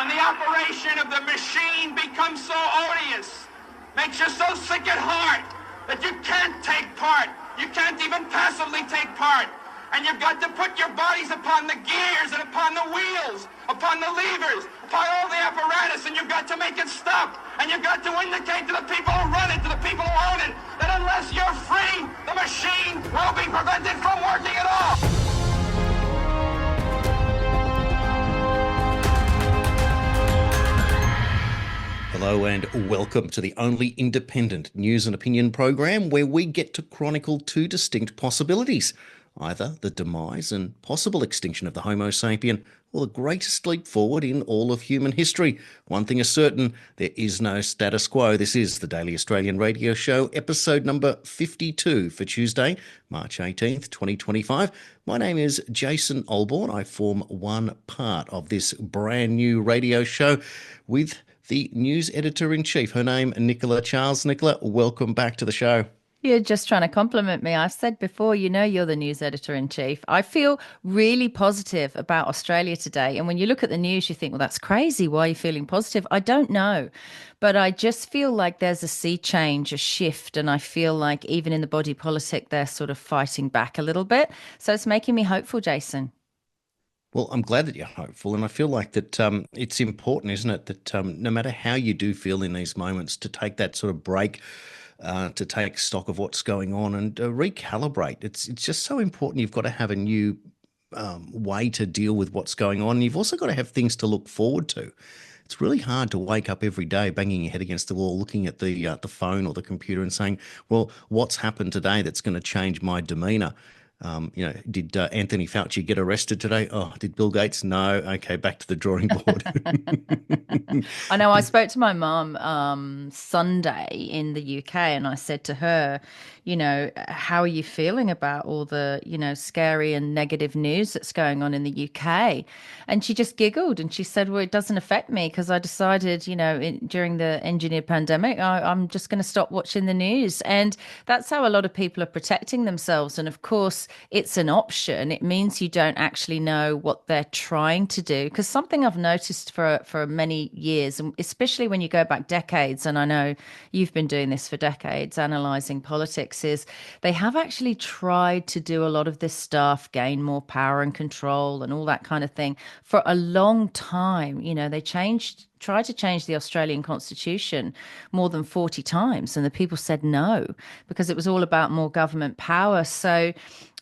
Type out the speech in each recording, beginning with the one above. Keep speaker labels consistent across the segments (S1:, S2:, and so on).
S1: And the operation of the machine becomes so odious, makes you so sick at heart that you can't take part. You can't even passively take part. And you've got to put your bodies upon the gears and upon the wheels, upon the levers, upon all the apparatus, and you've got to make it stop. And you've got to indicate to the people who run it, to the people who own it, that unless you're free, the machine will be prevented from working at all.
S2: Hello and welcome to the only independent news and opinion program where we get to chronicle two distinct possibilities, either the demise and possible extinction of the Homo sapien or the greatest leap forward in all of human history. One thing is certain, there is no status quo. This is the Daily Australian Radio Show, episode number 52 for Tuesday, March 18th, 2025. My name is Jason Olborn. I form one part of this brand new radio show with the news editor-in-chief. Her name, Nicola Charles. Nicola, welcome back to the show.
S3: You're just trying to compliment me. I've said before, you know, you're the news editor-in-chief. I feel really positive about Australia today. And when you look at the news, you think, well, that's crazy. Why are you feeling positive? I don't know. But I just feel like there's a sea change, a shift. And I feel like even in the body politic, they're sort of fighting back a little bit. So it's making me hopeful, Jason.
S2: Well, I'm glad that you're hopeful, and I feel like that it's important, isn't it, that no matter how you do feel in these moments, to take that sort of break, to take stock of what's going on and recalibrate. It's just so important. You've got to have a new way to deal with what's going on. You've also got to have things to look forward to. It's really hard to wake up every day banging your head against the wall, looking at the phone or the computer and saying, well, what's happened today that's going to change my demeanour? Did Anthony Fauci get arrested today? Oh, did Bill Gates? No. Okay, back to the drawing board.
S3: I know. I spoke to my mum Sunday in the UK and I said to her, you know, how are you feeling about all the, you know, scary and negative news that's going on in the UK? And she just giggled and she said, well, it doesn't affect me because I decided, you know, during the engineered pandemic, I'm just going to stop watching the news. And that's how a lot of people are protecting themselves. And of course, it's an option. It means you don't actually know what they're trying to do. Because something I've noticed for many years, and especially when you go back decades, and I know you've been doing this for decades, analysing politics, is they have actually tried to do a lot of this stuff, gain more power and control and all that kind of thing for a long time. You know, they tried to change the Australian constitution more than 40 times. And the people said no, because it was all about more government power. So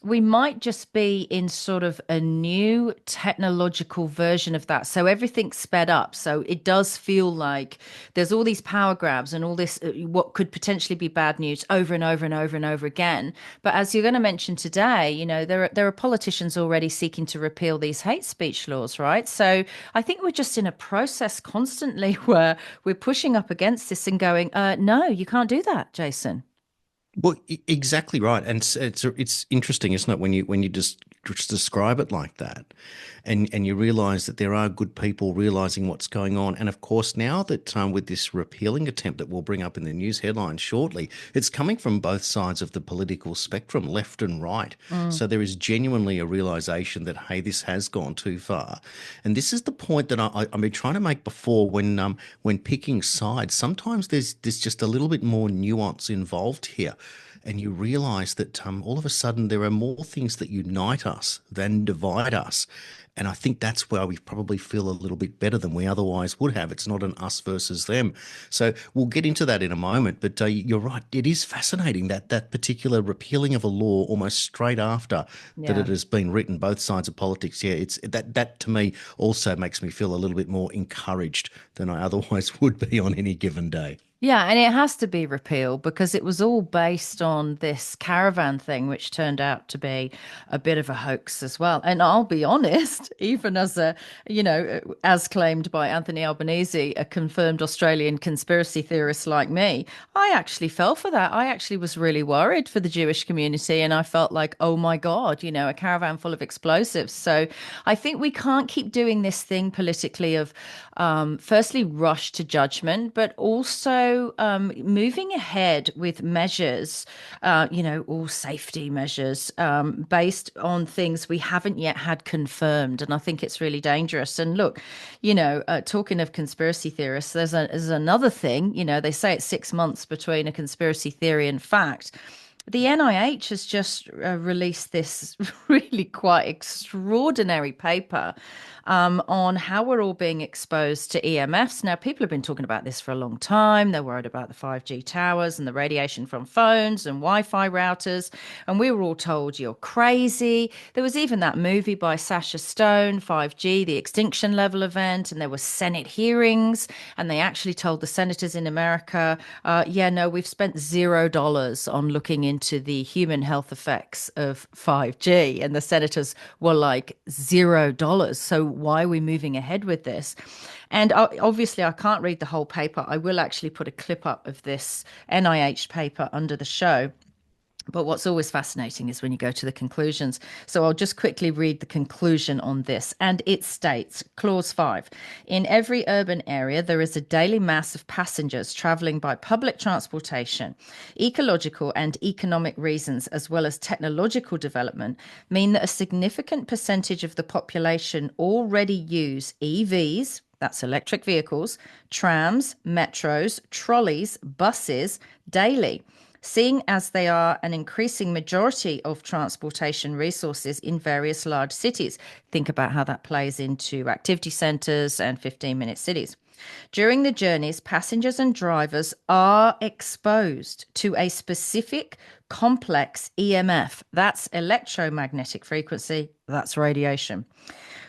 S3: we might just be in sort of a new technological version of that. So everything's sped up. So it does feel like there's all these power grabs and all this, what could potentially be bad news over and over and over and over again. But as you're going to mention today, you know, there are politicians already seeking to repeal these hate speech laws, right? So I think we're just in a process constantly where we're pushing up against this and going, no, you can't do that, Jason.
S2: Well, exactly right, and it's interesting, isn't it, when you just describe it like that, and you realise that there are good people realising what's going on, and of course now that with this repealing attempt that we'll bring up in the news headlines shortly, it's coming from both sides of the political spectrum, left and right. So there is genuinely a realisation that hey, this has gone too far, and this is the point that I've been trying to make before when picking sides. Sometimes there's just a little bit more nuance involved here. And you realise that all of a sudden there are more things that unite us than divide us. And I think that's why we probably feel a little bit better than we otherwise would have. It's not an us versus them. So we'll get into that in a moment. But you're right. It is fascinating that particular repealing of a law almost straight after that it has been written, both sides of politics. Yeah, it's that to me also makes me feel a little bit more encouraged than I otherwise would be on any given day.
S3: Yeah, and it has to be repealed because it was all based on this caravan thing, which turned out to be a bit of a hoax as well. And I'll be honest, even as as claimed by Anthony Albanese, a confirmed Australian conspiracy theorist like me, I actually fell for that. I actually was really worried for the Jewish community and I felt like, oh my God, you know, a caravan full of explosives. So I think we can't keep doing this thing politically of firstly rush to judgment, but also also moving ahead with measures, all safety measures based on things we haven't yet had confirmed. And I think it's really dangerous. And look, talking of conspiracy theorists, there's another thing. They say it's 6 months between a conspiracy theory and fact. The NIH has just released this really quite extraordinary paper on how we're all being exposed to EMFs. Now, people have been talking about this for a long time. They're worried about the 5G towers and the radiation from phones and Wi-Fi routers. And we were all told you're crazy. There was even that movie by Sacha Stone, 5G, the extinction level event, and there were Senate hearings. And they actually told the senators in America, we've spent $0 on looking into the human health effects of 5G. And the senators were like, $0. So why are we moving ahead with this? And obviously, I can't read the whole paper. I will actually put a clip up of this NIH paper under the show. But what's always fascinating is when you go to the conclusions. So I'll just quickly read the conclusion on this. And it states, Clause 5, in every urban area, there is a daily mass of passengers travelling by public transportation. Ecological and economic reasons, as well as technological development, mean that a significant percentage of the population already use EVs, that's electric vehicles, trams, metros, trolleys, buses daily, seeing as they are an increasing majority of transportation resources in various large cities. Think about how that plays into activity centres and 15-minute cities. During the journeys, passengers and drivers are exposed to a specific complex EMF. That's electromagnetic frequency, that's radiation,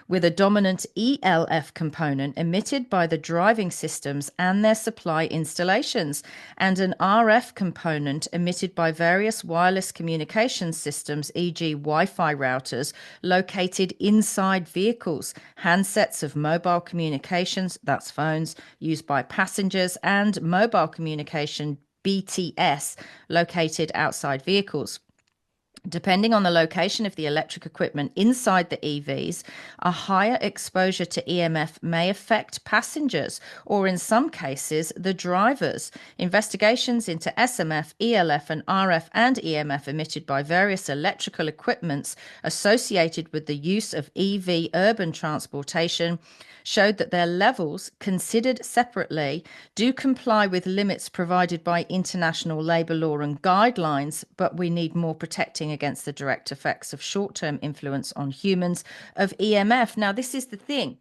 S3: with a dominant ELF component emitted by the driving systems and their supply installations, and an RF component emitted by various wireless communication systems, e.g. Wi-Fi routers, located inside vehicles, handsets of mobile communications, that's phones, used by passengers, and mobile communication, BTS, located outside vehicles. Depending on the location of the electric equipment inside the EVs, a higher exposure to EMF may affect passengers or, in some cases, the drivers. Investigations into SMF, ELF, and RF and EMF emitted by various electrical equipments associated with the use of EV urban transportation showed that their levels, considered separately, do comply with limits provided by international labour law and guidelines, but we need more protecting against the direct effects of short-term influence on humans of EMF. Now, this is the thing.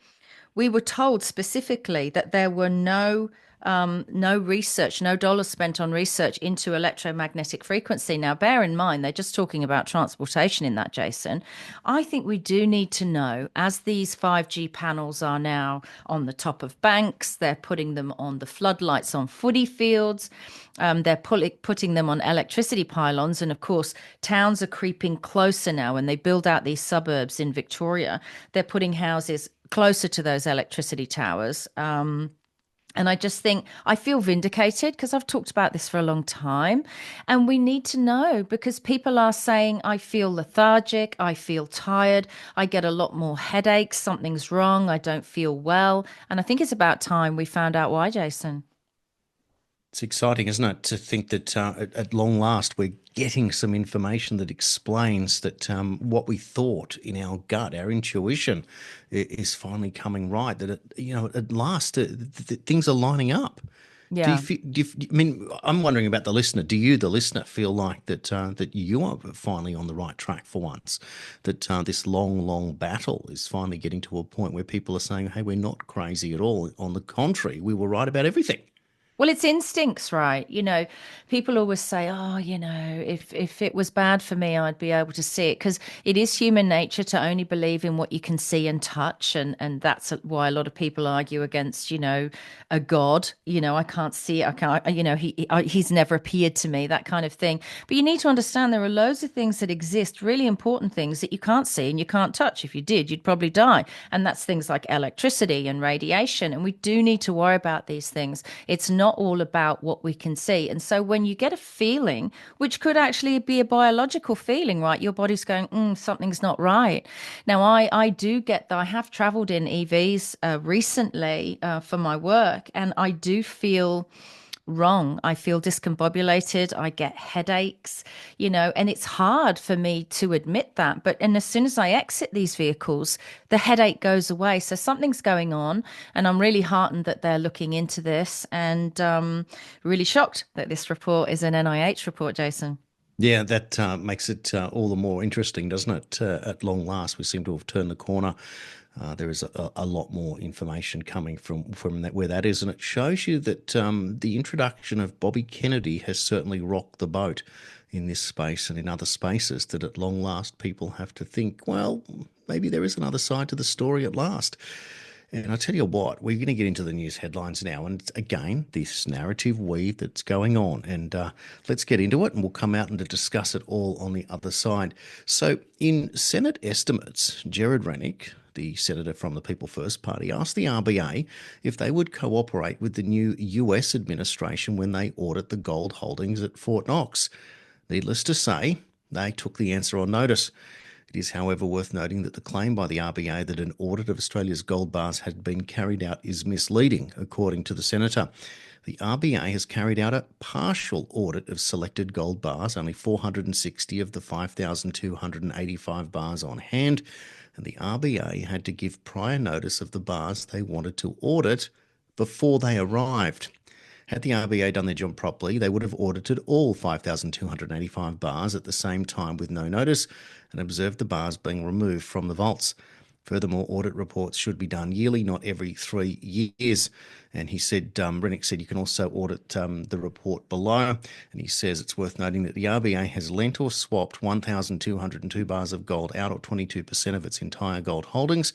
S3: We were told specifically that there were no research, no dollars spent on research into electromagnetic frequency. Now, bear in mind, they're just talking about transportation in that, Jason. I think we do need to know, as these 5G panels are now on the top of banks, they're putting them on the floodlights on footy fields, they're putting them on electricity pylons. And of course, towns are creeping closer now. When they build out these suburbs in Victoria, they're putting houses closer to those electricity towers. And I just think I feel vindicated because I've talked about this for a long time. And we need to know, because people are saying, I feel lethargic, I feel tired, I get a lot more headaches, something's wrong, I don't feel well. And I think it's about time we found out why, Jason.
S2: It's exciting, isn't it, to think that at long last we're getting some information that explains that what we thought in our gut, our intuition, is finally coming right. That at last things are lining up.
S3: Yeah.
S2: I mean, I'm wondering about the listener. Do you, the listener, feel like that that you are finally on the right track for once? That this long battle is finally getting to a point where people are saying, "Hey, we're not crazy at all. On the contrary, we were right about everything."
S3: Well, it's instincts, right? People always say, oh, if it was bad for me, I'd be able to see it, because it is human nature to only believe in what you can see and touch. And that's why a lot of people argue against, a God. I can't see it. I can't, he's never appeared to me, that kind of thing. But you need to understand there are loads of things that exist, really important things that you can't see and you can't touch. If you did, you'd probably die. And that's things like electricity and radiation. And we do need to worry about these things. It's not all about what we can see. And so when you get a feeling, which could actually be a biological feeling, right? Your body's going, something's not right. Now, I do get that. I have traveled in EVs recently for my work, and I do feel wrong. I feel discombobulated. I get headaches, and it's hard for me to admit that. And as soon as I exit these vehicles, the headache goes away. So something's going on, and I'm really heartened that they're looking into this, and really shocked that this report is an NIH report, Jason.
S2: Yeah, that makes it all the more interesting, doesn't it? At long last, we seem to have turned the corner. There is a lot more information coming from that, where that is, and it shows you that the introduction of Bobby Kennedy has certainly rocked the boat in this space and in other spaces, that at long last people have to think, well, maybe there is another side to the story at last. And I tell you what, we're going to get into the news headlines now. And again, this narrative weave that's going on. And let's get into it, and we'll come out and to discuss it all on the other side. So in Senate estimates, Gerard Rennick, the senator from the People First Party, asked the RBA if they would cooperate with the new US administration when they audit the gold holdings at Fort Knox. Needless to say, they took the answer on notice. It is, however, worth noting that the claim by the RBA that an audit of Australia's gold bars had been carried out is misleading, according to the senator. The RBA has carried out a partial audit of selected gold bars, only 460 of the 5,285 bars on hand, and the RBA had to give prior notice of the bars they wanted to audit before they arrived. Had the RBA done their job properly, they would have audited all 5,285 bars at the same time with no notice and observed the bars being removed from the vaults. Furthermore, audit reports should be done yearly, not every 3 years. And he said, Rennick said, you can also audit the report below. And he says it's worth noting that the RBA has lent or swapped 1,202 bars of gold out, or 22% of its entire gold holdings.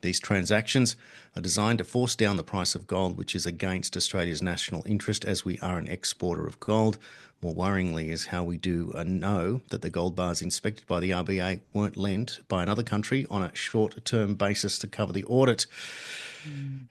S2: These transactions are designed to force down the price of gold, which is against Australia's national interest, as we are an exporter of gold. More worryingly is how we do know that the gold bars inspected by the RBA weren't lent by another country on a short-term basis to cover the audit.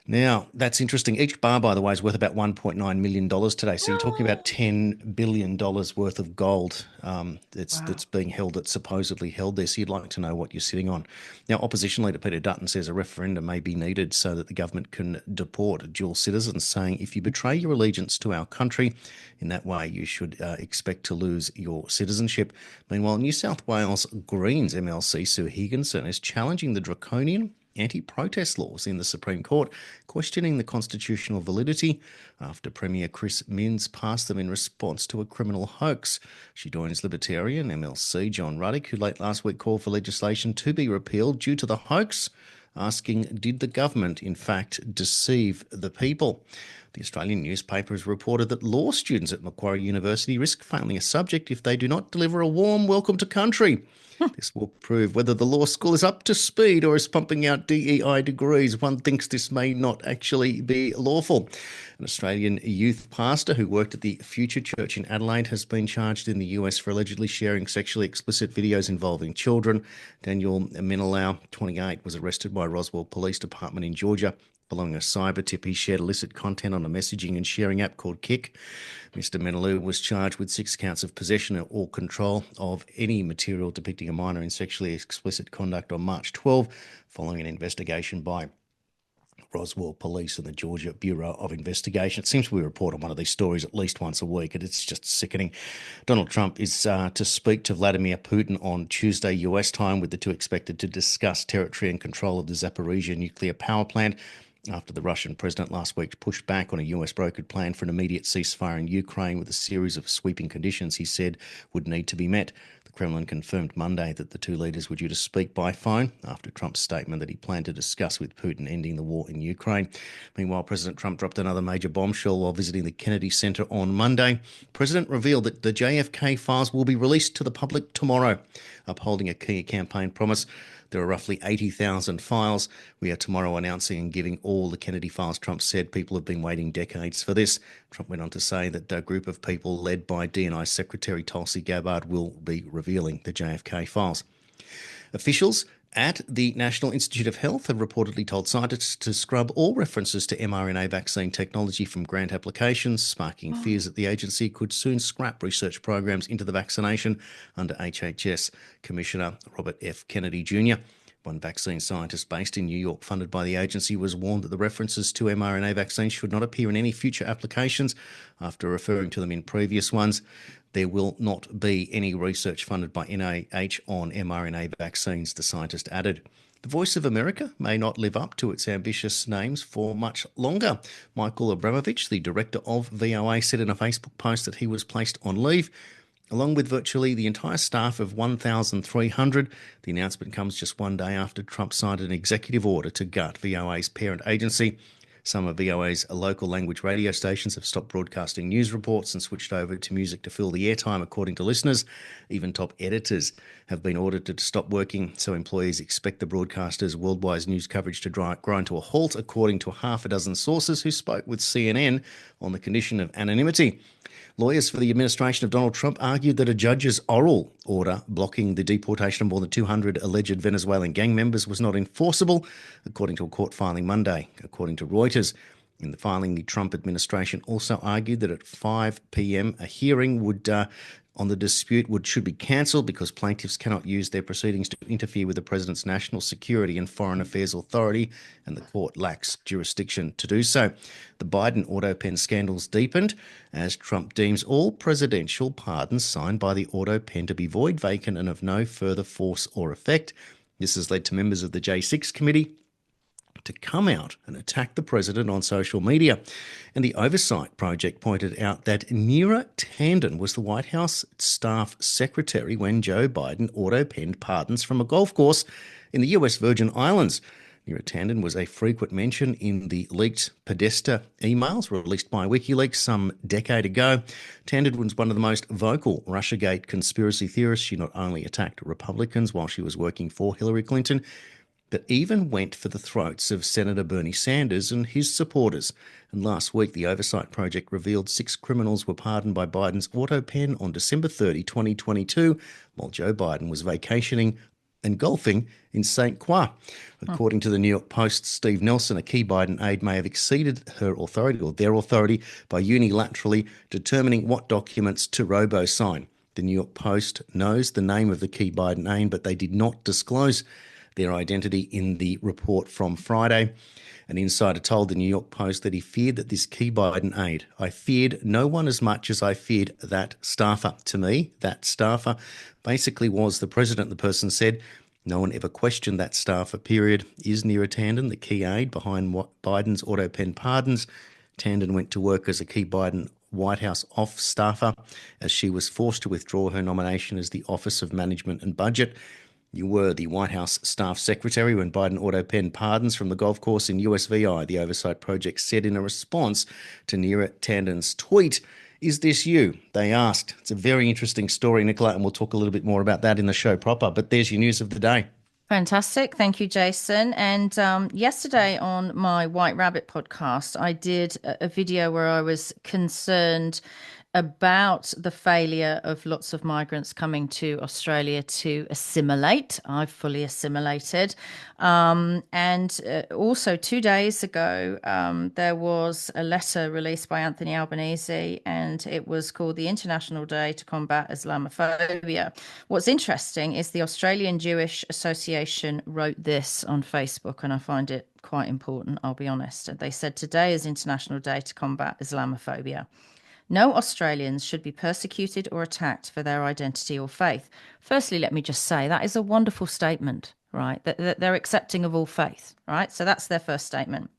S2: Now, that's interesting. Each bar, by the way, is worth about $1.9 million today. So you're talking about $10 billion worth of gold that's being held, that's supposedly held there. So you'd like to know what you're sitting on. Now, opposition leader Peter Dutton says a referendum may be needed so that the government can deport dual citizens, saying if you betray your allegiance to our country in that way, you should expect to lose your citizenship. Meanwhile, New South Wales Greens MLC Sue Higginson is challenging the draconian anti-protest laws in the Supreme Court, questioning the constitutional validity after Premier Chris Minns passed them in response to a criminal hoax. She joins Libertarian MLC John Ruddick, who late last week called for legislation to be repealed due to the hoax, asking, did the government in fact deceive the people? The Australian newspaper has reported that law students at Macquarie University risk failing a subject if they do not deliver a warm welcome to country. This will prove whether the law school is up to speed or is pumping out DEI degrees. One thinks this may not actually be lawful. An Australian youth pastor who worked at the Future Church in Adelaide has been charged in the US for allegedly sharing sexually explicit videos involving children. Daniel Menelau, 28, was arrested by Roswell Police Department in Georgia following a cyber tip. He shared illicit content on a messaging and sharing app called Kik. Mr. Menelau was charged with 6 counts of possession or control of any material depicting a minor in sexually explicit conduct on March 12, following an investigation by Roswell Police and the Georgia Bureau of Investigation. It seems we report on one of these stories at least once a week, and it's just sickening. Donald Trump is to speak to Vladimir Putin on Tuesday US time, with the two expected to discuss territory and control of the Zaporizhia nuclear power plant, after the Russian president last week pushed back on a US-brokered plan for an immediate ceasefire in Ukraine with a series of sweeping conditions he said would need to be met. The Kremlin confirmed Monday that the two leaders were due to speak by phone after Trump's statement that he planned to discuss with Putin ending the war in Ukraine. Meanwhile, President Trump dropped another major bombshell while visiting the Kennedy Center on Monday. The president revealed that the JFK files will be released to the public tomorrow, upholding a key campaign promise. There are roughly 80,000 files. We are tomorrow announcing and giving all the Kennedy files. Trump said people have been waiting decades for this. Trump went on to say that a group of people led by DNI Secretary Tulsi Gabbard will be revealing the JFK files. Officials at the National Institute of Health have reportedly told scientists to scrub all references to mRNA vaccine technology from grant applications, sparking fears that the agency could soon scrap research programs into the vaccination under HHS Commissioner Robert F. Kennedy Jr. One vaccine scientist based in New York, funded by the agency, was warned that the references to mRNA vaccines should not appear in any future applications after referring to them in previous ones. There will not be any research funded by NIH on mRNA vaccines, the scientist added. The Voice of America may not live up to its ambitious names for much longer. Michael Abramovich, the director of VOA, said in a Facebook post that he was placed on leave, along with virtually the entire staff of 1,300. The announcement comes just one day after Trump signed an executive order to gut VOA's parent agency. Some of VOA's local language radio stations have stopped broadcasting news reports and switched over to music to fill the airtime, according to listeners. Even top editors have been ordered to stop working, so employees expect the broadcasters' worldwide news coverage to grind to a halt, according to half a dozen sources who spoke with CNN on the condition of anonymity. Lawyers for the administration of Donald Trump argued that a judge's oral order blocking the deportation of more than 200 alleged Venezuelan gang members was not enforceable, according to a court filing Monday, according to Reuters. In the filing, the Trump administration also argued that at 5 p.m. a hearing on the dispute should be cancelled because plaintiffs cannot use their proceedings to interfere with the president's national security and foreign affairs authority, and the court lacks jurisdiction to do so. The Biden auto pen scandals deepened as Trump deems all presidential pardons signed by the auto pen to be void, vacant, and of no further force or effect. This has led to members of the J6 committee to come out and attack the president on social media. And the Oversight Project pointed out that Neera Tanden was the White House staff secretary when Joe Biden auto-penned pardons from a golf course in the US Virgin Islands. Neera Tanden was a frequent mention in the leaked Podesta emails released by WikiLeaks some decade ago. Tanden was one of the most vocal Russiagate conspiracy theorists. She not only attacked Republicans while she was working for Hillary Clinton, but even went for the throats of Senator Bernie Sanders and his supporters. And last week, the Oversight Project revealed 6 criminals were pardoned by Biden's auto pen on December 30, 2022, while Joe Biden was vacationing and golfing in St. Croix. According to the New York Post, Steve Nelson, a key Biden aide, may have exceeded her authority or their authority by unilaterally determining what documents to robo-sign. The New York Post knows the name of the key Biden aide, but they did not disclose their identity in the report from Friday. An insider told the New York Post that he feared that this key Biden aide, I feared no one as much as I feared that staffer. To me, that staffer basically was the president, the person said. No one ever questioned that staffer, period. Is Neera Tanden the key aide behind Biden's auto pen pardons? Tanden went to work as a key Biden White House off staffer as she was forced to withdraw her nomination as the Office of Management and Budget. You were the White House staff secretary when Biden auto-penned pardons from the golf course in USVI, the Oversight Project said in a response to Neera Tanden's tweet. Is this you? They asked. It's a very interesting story, Nicola, and we'll talk a little bit more about that in the show proper. But there's your news of the day.
S3: Fantastic. Thank you, Jason. And yesterday on my White Rabbit podcast, I did a video where I was concerned about the failure of lots of migrants coming to Australia to assimilate. I've fully assimilated. And also 2 days ago, there was a letter released by Anthony Albanese, and it was called the International Day to Combat Islamophobia. What's interesting is the Australian Jewish Association wrote this on Facebook, and I find it quite important, I'll be honest. They said, today is International Day to Combat Islamophobia. No Australians should be persecuted or attacked for their identity or faith. Firstly, let me just say that is a wonderful statement, right? That they're accepting of all faith, right? So that's their first statement.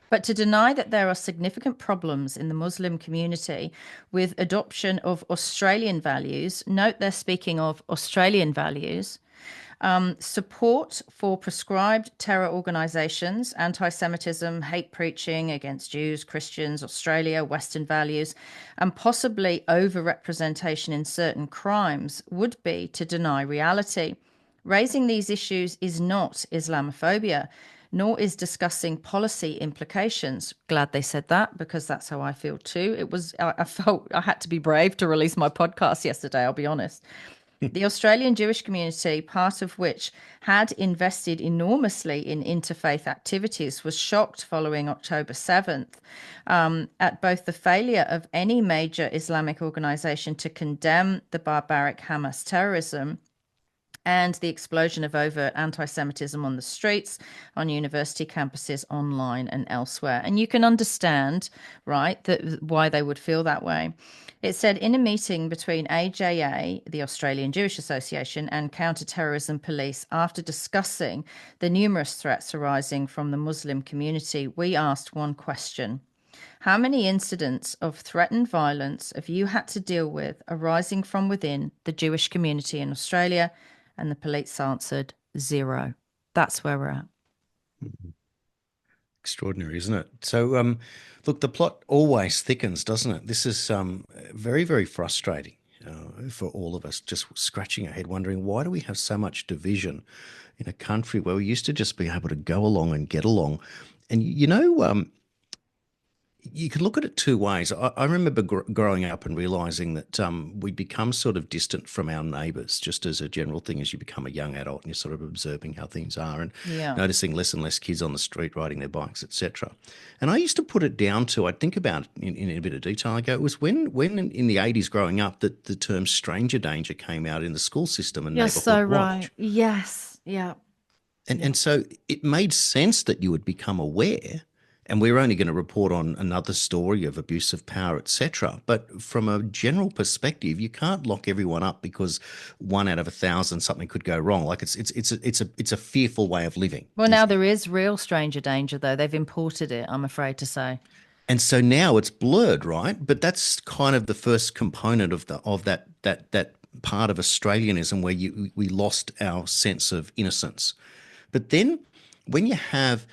S3: But to deny that there are significant problems in the Muslim community with adoption of Australian values, note they're speaking of Australian values, support for prescribed terror organizations, anti-Semitism, hate preaching against Jews, Christians, Australia, Western values, and possibly overrepresentation in certain crimes would be to deny reality. Raising these issues is not Islamophobia, nor is discussing policy implications. Glad they said that, because that's how I feel too. I felt I had to be brave to release my podcast yesterday, I'll be honest. The Australian Jewish community, part of which had invested enormously in interfaith activities, was shocked following October 7th at both the failure of any major Islamic organization to condemn the barbaric Hamas terrorism and the explosion of overt anti-Semitism on the streets, on university campuses, online, and elsewhere. And you can understand, right, that why they would feel that way. It said in a meeting between AJA, the Australian Jewish Association, and counter-terrorism police, after discussing the numerous threats arising from the Muslim community, we asked one question. How many incidents of threatened violence have you had to deal with arising from within the Jewish community in Australia? And the police answered 0. That's where we're at.
S2: Extraordinary, isn't it? So, look, the plot always thickens, doesn't it? This is very, very frustrating for all of us, just scratching our head, wondering why do we have so much division in a country where we used to just be able to go along and get along? And you can look at it two ways. I remember growing up and realizing that we become sort of distant from our neighbours, just as a general thing as you become a young adult and you're sort of observing how things are and noticing less and less kids on the street riding their bikes, etc. And I used to put it down to, I'd think about it in a bit of detail. I go, it was when in the 80s growing up that the term stranger danger came out in the school system and
S3: You're
S2: neighbourhood
S3: so
S2: watch.
S3: right. Yes. Yeah.
S2: And so it made sense that you would become aware, and we're only going to report on another story of abuse of power, etc. But from a general perspective, you can't lock everyone up because 1 out of 1,000 something could go wrong. Like it's a fearful way of living.
S3: Well, now there is real stranger danger, though. They've imported it, I'm afraid to say.
S2: And so now it's blurred, right? But that's kind of the first component of that part of Australianism where we lost our sense of innocence. But then when you have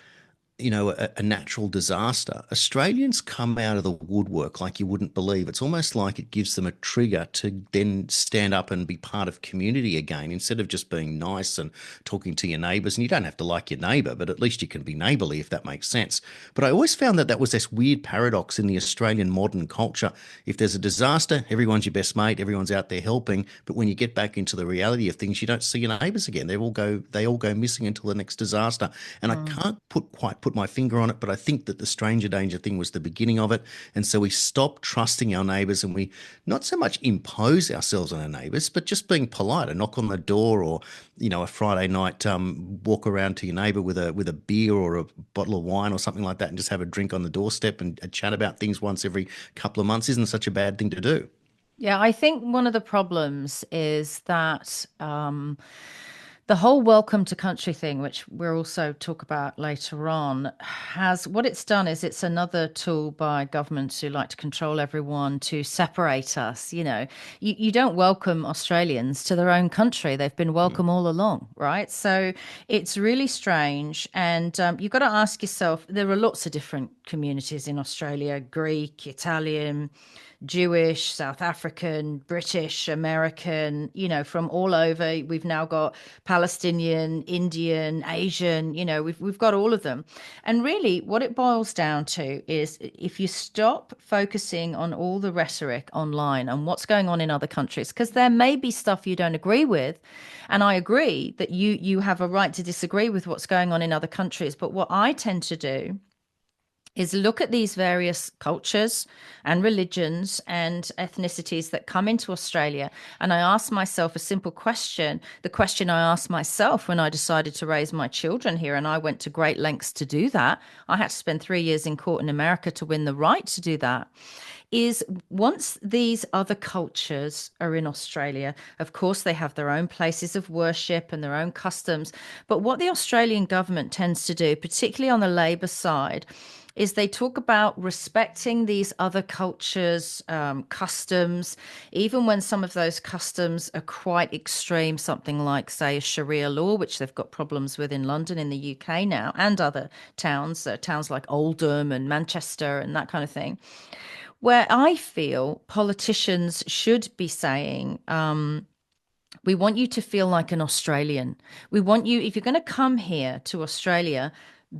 S2: a natural disaster, Australians come out of the woodwork like you wouldn't believe. It's almost like it gives them a trigger to then stand up and be part of community again, instead of just being nice and talking to your neighbours. And you don't have to like your neighbour, but at least you can be neighbourly, if that makes sense. But I always found that was this weird paradox in the Australian modern culture. If there's a disaster, everyone's your best mate, everyone's out there helping. But when you get back into the reality of things, you don't see your neighbours again. They all go missing until the next disaster. And I can't quite put my finger on it, but I think that the stranger danger thing was the beginning of it. And so we stopped trusting our neighbours, and we not so much impose ourselves on our neighbours, but just being polite, a knock on the door, or a Friday night walk around to your neighbour with a beer or a bottle of wine or something like that, and just have a drink on the doorstep and chat about things once every couple of months isn't such a bad thing to do.
S3: Yeah, I think one of the problems is that the whole welcome to country thing, which we'll also talk about later on, has what it's done is it's another tool by governments who like to control everyone to separate us. You don't welcome Australians to their own country. They've been welcome all along, right? So it's really strange. And you've got to ask yourself, there are lots of different communities in Australia: Greek, Italian, Jewish, South African, British, American, from all over. We've now got Palestinian, Indian, Asian, we've got all of them. And really what it boils down to is, if you stop focusing on all the rhetoric online and what's going on in other countries, because there may be stuff you don't agree with. And I agree that you have a right to disagree with what's going on in other countries. But what I tend to do is look at these various cultures and religions and ethnicities that come into Australia. And I ask myself a simple question, the question I asked myself when I decided to raise my children here, and I went to great lengths to do that. I had to spend 3 years in court in America to win the right to do that. Is once these other cultures are in Australia, of course, they have their own places of worship and their own customs. But what the Australian government tends to do, particularly on the Labor side, is they talk about respecting these other cultures, customs, even when some of those customs are quite extreme, something like, say, Sharia law, which they've got problems with in London, in the UK now, and other towns, towns like Oldham and Manchester and that kind of thing, where I feel politicians should be saying, we want you to feel like an Australian. We want you, if you're going to come here to Australia,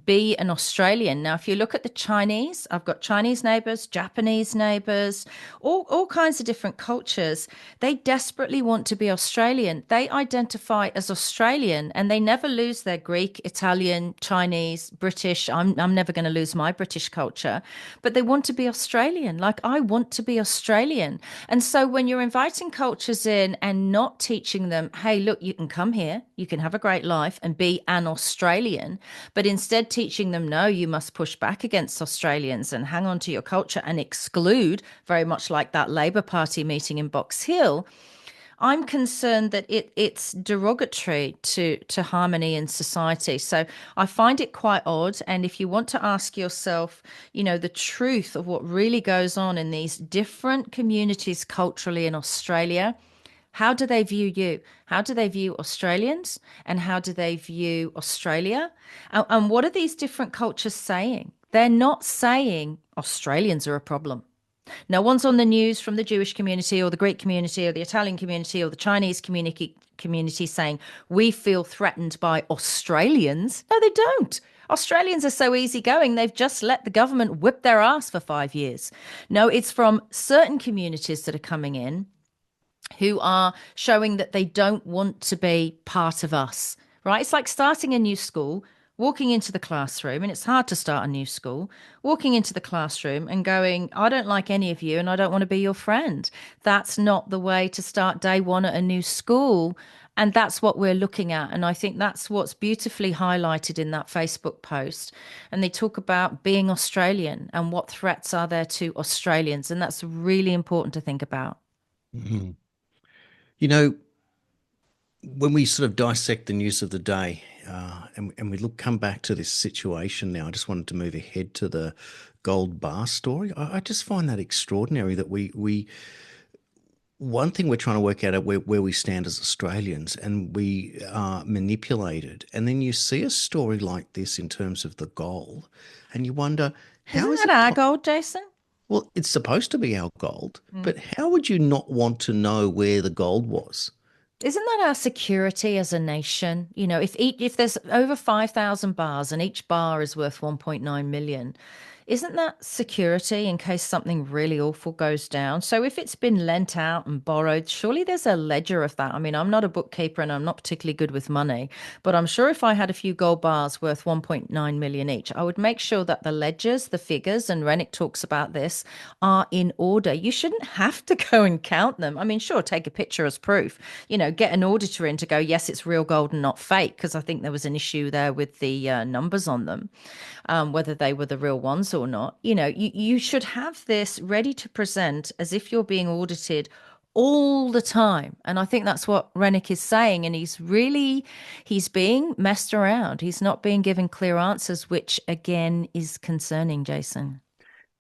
S3: be an Australian. Now, if you look at the Chinese, I've got Chinese neighbors, Japanese neighbors, all kinds of different cultures. They desperately want to be Australian. They identify as Australian and they never lose their Greek, Italian, Chinese, British. I'm never going to lose my British culture, but they want to be Australian. Like I want to be Australian. And so when you're inviting cultures in and not teaching them, hey, look, you can come here, you can have a great life and be an Australian, but instead teaching them, no, you must push back against Australians and hang on to your culture and exclude, very much like that Labour Party meeting in Box Hill. I'm concerned that it's derogatory to harmony in society. So I find it quite odd. And if you want to ask yourself, the truth of what really goes on in these different communities culturally in Australia, how do they view you? How do they view Australians? And how do they view Australia? And what are these different cultures saying? They're not saying Australians are a problem. No one's on the news from the Jewish community or the Greek community or the Italian community or the Chinese community saying we feel threatened by Australians. No, they don't. Australians are so easygoing, they've just let the government whip their ass for 5 years. No, it's from certain communities that are coming in who are showing that they don't want to be part of us, right? It's like starting a new school, walking into the classroom, and it's hard to start a new school, walking into the classroom and going, I don't like any of you and I don't want to be your friend. That's not the way to start day one at a new school. And that's what we're looking at. And I think that's what's beautifully highlighted in that Facebook post. And they talk about being Australian and what threats are there to Australians. And that's really important to think about.
S2: Mhm. You know, when we sort of dissect the news of the day, and we come back to this situation now, I just wanted to move ahead to the gold bar story. I just find that extraordinary that one thing we're trying to work out where we stand as Australians, and we are manipulated. And then you see a story like this in terms of the gold, and you wonder, how
S3: Isn't
S2: is
S3: that
S2: it?
S3: our gold, Jason?
S2: Well, it's supposed to be our gold,
S3: Mm.
S2: but how would you not want to know where the gold was?
S3: Isn't that our security as a nation? If there's over 5,000 bars and each bar is worth 1.9 million, isn't that security in case something really awful goes down? So if it's been lent out and borrowed, surely there's a ledger of that. I mean, I'm not a bookkeeper and I'm not particularly good with money, but I'm sure if I had a few gold bars worth 1.9 million each, I would make sure that the ledgers, the figures, and Rennick talks about this, are in order. You shouldn't have to go and count them. I mean, sure, take a picture as proof, get an auditor in to go, yes, it's real gold and not fake, because I think there was an issue there with the numbers on them, whether they were the real ones or not. You should have this ready to present as if you're being audited all the time. And I think that's what Rennick is saying. And he's being messed around. He's not being given clear answers, which again is concerning, Jason.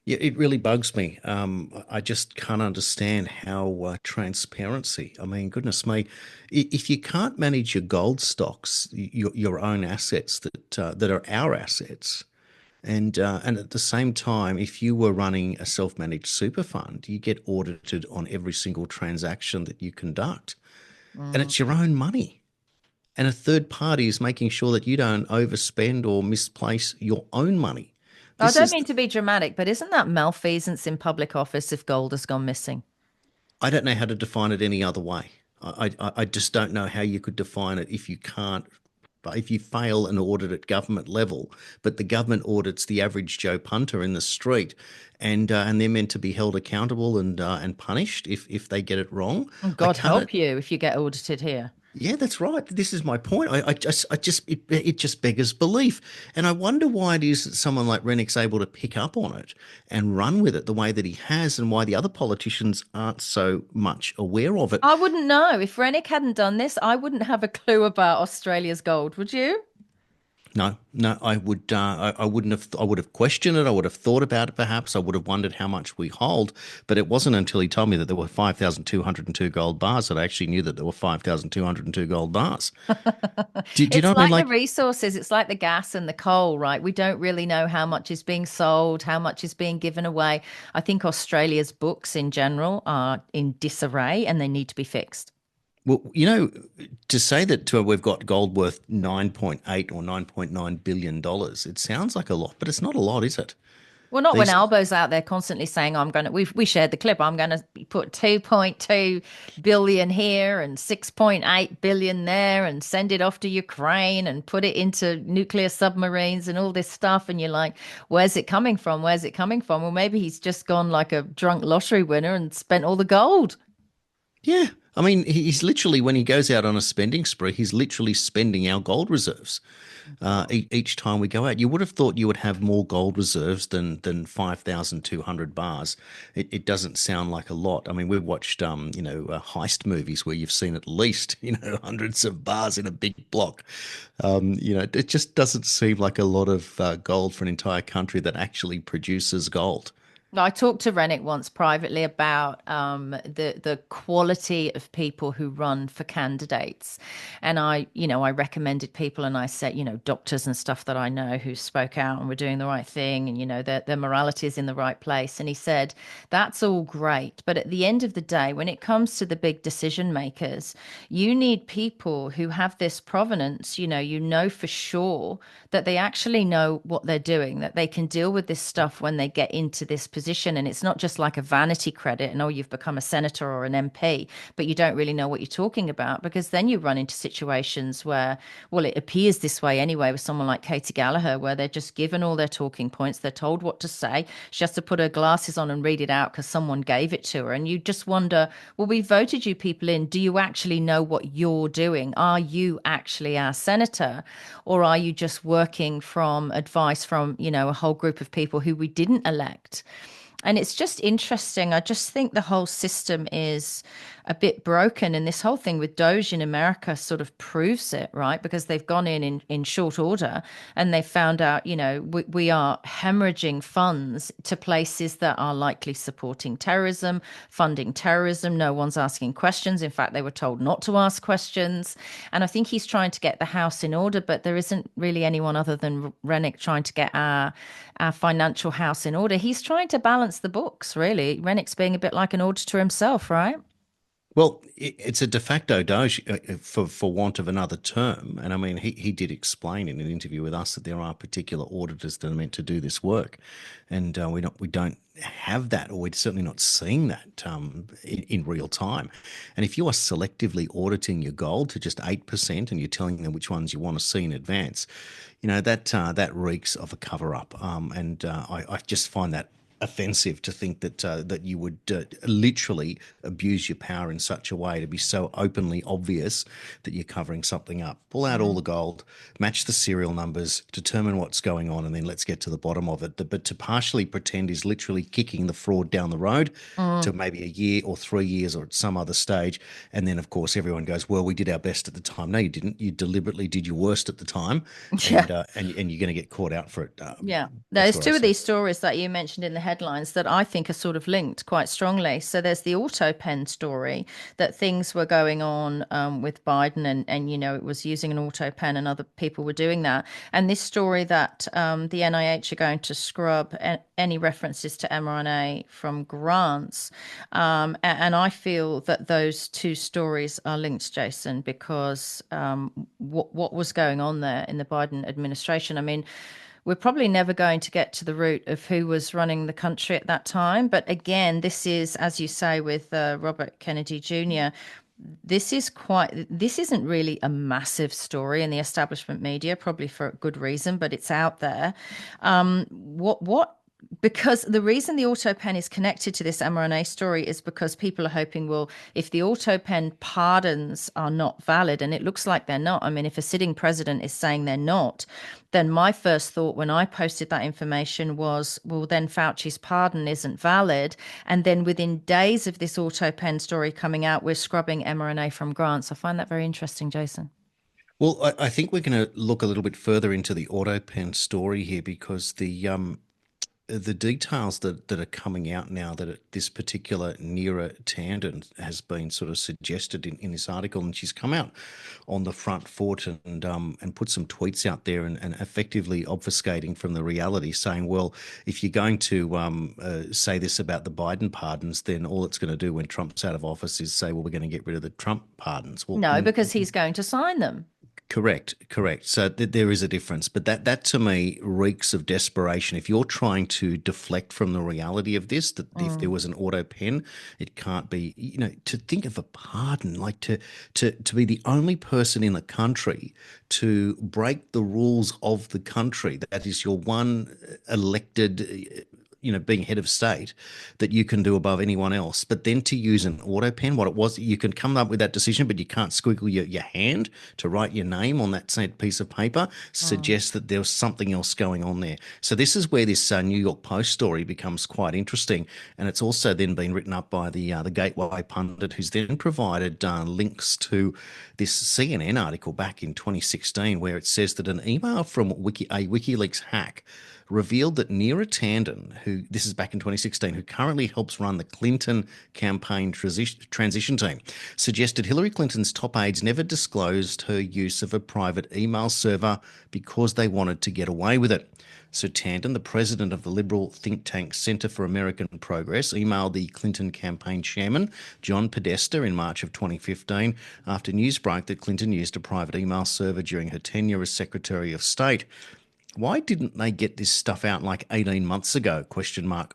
S2: Yeah, it really bugs me. I just can't understand how transparency. I mean, goodness me, if you can't manage your gold stocks, your own assets that are our assets, and at the same time, if you were running a self-managed super fund, you get audited on every single transaction that you conduct, and
S3: Mm.
S2: it's your own money. And a third party is making sure that you don't overspend or misplace your own money.
S3: I
S2: This
S3: don't
S2: is
S3: mean to be dramatic, but isn't that malfeasance in public office if gold has gone missing?
S2: I don't know how to define it any other way. I just don't know how you could define it if you can't, if you fail an audit at government level, but the government audits the average Joe punter in the street, and they're meant to be held accountable and punished if they get it wrong. I
S3: God
S2: can't.
S3: help you if you get audited here.
S2: Yeah, that's right. This is my point. It just beggars belief, and I wonder why it is that someone like Rennick's able to pick up on it and run with it the way that he has, and why the other politicians aren't so much aware of it.
S3: I wouldn't know. If Rennick hadn't done this, I wouldn't have a clue about Australia's gold, would you?
S2: No, no, I wouldn't have. I would have questioned it. I would have thought about it. Perhaps I would have wondered how much we hold. But it wasn't until he told me that there were 5,202 gold bars that I actually knew that there were 5,202 gold bars. Do you know
S3: It's
S2: what I mean?
S3: like the
S2: Like,
S3: resources, it's like the gas and the coal, right? We don't really know how much is being sold, how much is being given away. I think Australia's books in general are in disarray and they need to be fixed.
S2: Well, to say that we've got gold worth 9.8 or $9.9 billion, it sounds like a lot, but it's not a lot, is it?
S3: Well, not when
S2: These,
S3: Albo's out there constantly saying, I'm going to, we shared the clip, I'm going to put 2.2 billion here and 6.8 billion there and send it off to Ukraine and put it into nuclear submarines and all this stuff. And you're like, where's it coming from? Where's it coming from? Well, maybe he's just gone like a drunk lottery winner and spent all the gold.
S2: yeah. I mean, he's literally, when he goes out on a spending spree, he's literally spending our gold reserves each time we go out. You would have thought you would have more gold reserves than 5,200 bars. It doesn't sound like a lot. I mean, we've watched heist movies where you've seen at least hundreds of bars in a big block. It just doesn't seem like a lot of gold for an entire country that actually produces gold.
S3: I talked to Rennick once privately about the quality of people who run for candidates, and I recommended people, and I said, doctors and stuff that I know who spoke out and were doing the right thing, and their morality is in the right place. And he said that's all great, but at the end of the day, when it comes to the big decision makers, you need people who have this provenance. You know for sure that they actually know what they're doing, that they can deal with this stuff when they get into this position. And it's not just like a vanity credit and, oh, you've become a senator or an MP, but you don't really know what you're talking about, because then you run into situations where, well, it appears this way anyway with someone like Katie Gallagher, where they're just given all their talking points. They're told what to say. She has to put her glasses on and read it out because someone gave it to her. And you just wonder, well, we voted you people in. Do you actually know what you're doing? Are you actually our senator? Or are you just working from advice from, a whole group of people who we didn't elect? And it's just interesting. I just think the whole system is a bit broken. And this whole thing with Doge in America sort of proves it, right? Because they've gone in short order and they found out, we are hemorrhaging funds to places that are likely supporting terrorism, funding terrorism. No one's asking questions. In fact, they were told not to ask questions. And I think he's trying to get the house in order, but there isn't really anyone other than Rennick trying to get our financial house in order. He's trying to balance the books, really. Rennick's being a bit like an auditor himself, right?
S2: Well, it's a de facto Doge, for want of another term. And I mean, he did explain in an interview with us that there are particular auditors that are meant to do this work, and we don't have that, or we're certainly not seeing that in real time. And if you are selectively auditing your gold to just 8%, and you're telling them which ones you want to see in advance, that reeks of a cover up. And I just find that offensive to think that you would literally abuse your power in such a way to be so openly obvious that you're covering something up. Pull out all the gold, match the serial numbers, determine what's going on, and then let's get to the bottom of it. But to partially pretend is literally kicking the fraud down the road to maybe a year or 3 years or at some other stage. And then, of course, everyone goes, well, we did our best at the time. No, you didn't. You deliberately did your worst at the time,
S3: Yeah.
S2: and you're going to get caught out for it.
S3: Yeah.
S2: That's
S3: There's
S2: what
S3: two
S2: I
S3: of
S2: see.
S3: these stories that you mentioned in the headlines that I think are sort of linked quite strongly. So there's the auto pen story, that things were going on with Biden, and it was using an auto pen and other people were doing that. And this story that the NIH are going to scrub any references to mRNA from grants. And I feel that those two stories are linked, Jason, because what was going on there in the Biden administration? I mean, we're probably never going to get to the root of who was running the country at that time. But again, this is, as you say, with Robert Kennedy Jr., this isn't really a massive story in the establishment media, probably for a good reason, but it's out there. What because the reason the auto pen is connected to this mRNA story is because people are hoping, well, if the auto pen pardons are not valid, and it looks like they're not. I mean, if a sitting president is saying they're not, then my first thought when I posted that information was, well, then Fauci's pardon isn't valid. And then within days of this auto pen story coming out, we're scrubbing mRNA from grants. I find that very interesting, Jason.
S2: Well, I think we're going to look a little bit further into the auto pen story here, because the details that are coming out now that this particular Neera Tanden has been sort of suggested in this article, and she's come out on the front foot and put some tweets out there and effectively obfuscating from the reality, saying, well, if you're going to say this about the Biden pardons, then all it's going to do when Trump's out of office is say, well, we're going to get rid of the Trump pardons. Well,
S3: No, because he's going to sign them.
S2: correct, correct. So there is a difference, but that to me reeks of desperation. If you're trying to deflect from the reality of this, that if there was an auto pen, it can't be. To think of a pardon, like to be the only person in the country to break the rules of the country. That is your one elected, being head of state, that you can do above anyone else. But then to use an auto pen, what it was, you can come up with that decision, but you can't squiggle your hand to write your name on that said piece of paper, suggests that there was something else going on there. So this is where this New York Post story becomes quite interesting. And it's also then been written up by the Gateway pundit, who's then provided links to this CNN article back in 2016, where it says that an email from a WikiLeaks hack revealed that Neera Tanden, who this is back in 2016, who currently helps run the Clinton campaign transition team, suggested Hillary Clinton's top aides never disclosed her use of a private email server because they wanted to get away with it. So Tanden, the president of the liberal think tank Center for American Progress, emailed the Clinton campaign chairman, John Podesta, in March of 2015 after news broke that Clinton used a private email server during her tenure as Secretary of State. Why didn't they get this stuff out like 18 months ago? ?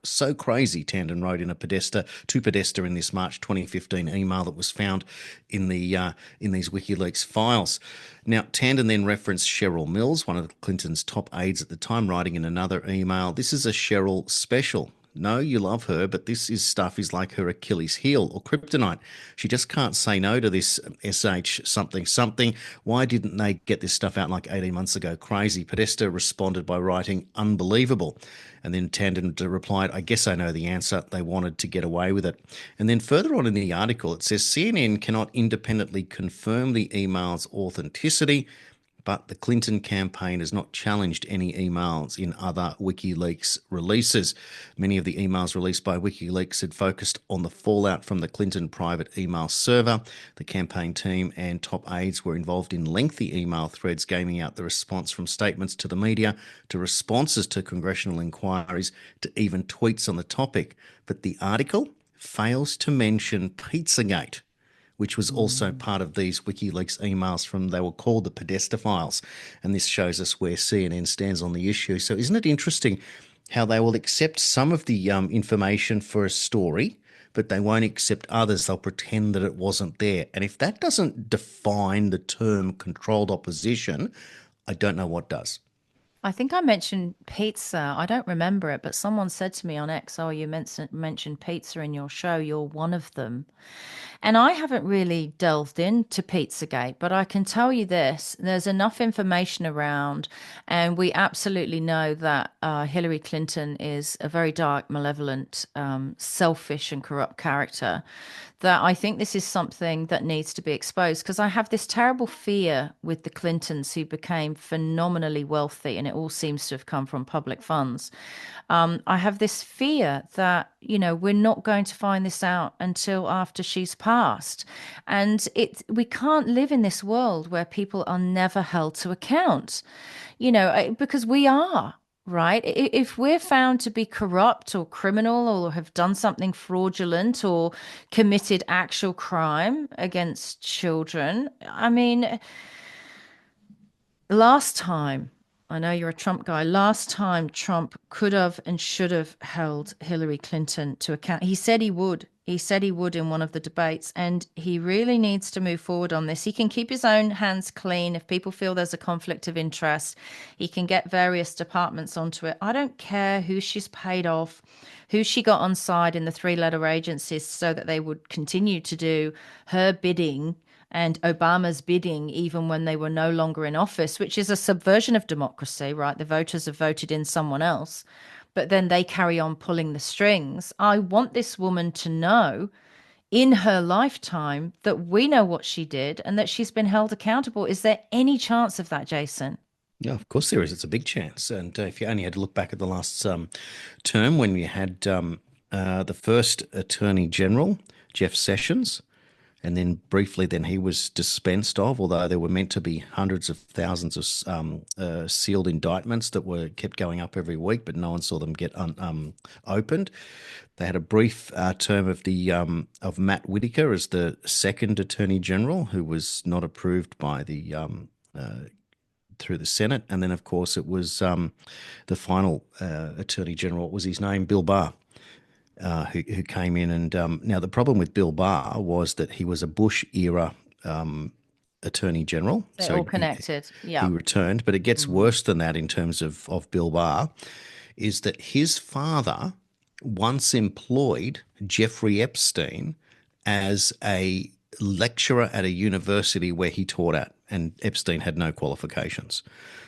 S2: So crazy, Tanden wrote to Podesta in this March 2015 email that was found in these WikiLeaks files. Now, Tanden then referenced Cheryl Mills, one of Clinton's top aides at the time, writing in another email, "This is a Cheryl special. No, you love her, but this stuff is like her Achilles heel or kryptonite. She just can't say no to this SH something something. Why didn't they get this stuff out like 18 months ago? Crazy." Podesta responded by writing, "Unbelievable." And then Tanden replied, "I guess I know the answer. They wanted to get away with it." And then further on in the article, it says CNN cannot independently confirm the email's authenticity, but the Clinton campaign has not challenged any emails in other WikiLeaks releases. Many of the emails released by WikiLeaks had focused on the fallout from the Clinton private email server. The campaign team and top aides were involved in lengthy email threads gaming out the response from statements to the media, to responses to congressional inquiries, to even tweets on the topic. But the article fails to mention Pizzagate, which was also part of these WikiLeaks emails they were called the Podesta files. And this shows us where CNN stands on the issue. So isn't it interesting how they will accept some of the information for a story, but they won't accept others. They'll pretend that it wasn't there. And if that doesn't define the term controlled opposition, I don't know what does.
S3: I think I mentioned pizza. I don't remember it, but someone said to me on X, "Oh, you mentioned pizza in your show. You're one of them." And I haven't really delved into Pizzagate, but I can tell you this, there's enough information around, and we absolutely know that Hillary Clinton is a very dark, malevolent, selfish and corrupt character, that I think this is something that needs to be exposed, because I have this terrible fear with the Clintons, who became phenomenally wealthy, and it all seems to have come from public funds. I have this fear that, we're not going to find this out until after she's passed. And we can't live in this world where people are never held to account, because we are. Right? If we're found to be corrupt or criminal or have done something fraudulent or committed actual crime against children, I mean, last time, I know you're a Trump guy, last time Trump could have and should have held Hillary Clinton to account. He said he would. He said he would in one of the debates, and he really needs to move forward on this. He can keep his own hands clean. If people feel there's a conflict of interest, he can get various departments onto it. I don't care who she's paid off, who she got on side in the three-letter agencies so that they would continue to do her bidding and Obama's bidding even when they were no longer in office, which is a subversion of democracy, right? The voters have voted in someone else, but then they carry on pulling the strings. I want this woman to know in her lifetime that we know what she did and that she's been held accountable. Is there any chance of that, Jason?
S2: Yeah, of course there is. It's a big chance. And if you only had to look back at the last term when we had the first Attorney General, Jeff Sessions, and then briefly then he was dispensed of, although there were meant to be hundreds of thousands of sealed indictments that were kept going up every week, but no one saw them get opened. They had a brief term of the of Matt Whitaker as the second Attorney General, who was not approved by the through the Senate, and then of course it was the final Attorney General. What was his name? Bill Barr. Who came in and now the problem with Bill Barr was that he was a Bush era Attorney General,
S3: They're
S2: so
S3: all connected.
S2: he
S3: Yeah.
S2: returned. But it gets
S3: Mm.
S2: worse than that in terms of Bill Barr, is that his father once employed Jeffrey Epstein as a lecturer at a university where he taught at, and Epstein had no qualifications.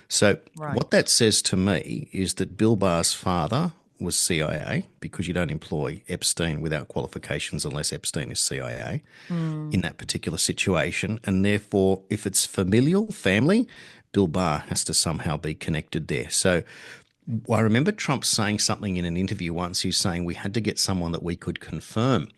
S2: So
S3: Right.
S2: what that says to me is that Bill Barr's father was CIA, because you don't employ Epstein without qualifications unless Epstein is CIA
S3: Mm.
S2: in that particular situation. And therefore, if it's familial, family, Bill Barr has to somehow be connected there. So I remember Trump saying something in an interview once. He's saying we had to get someone that we could confirm.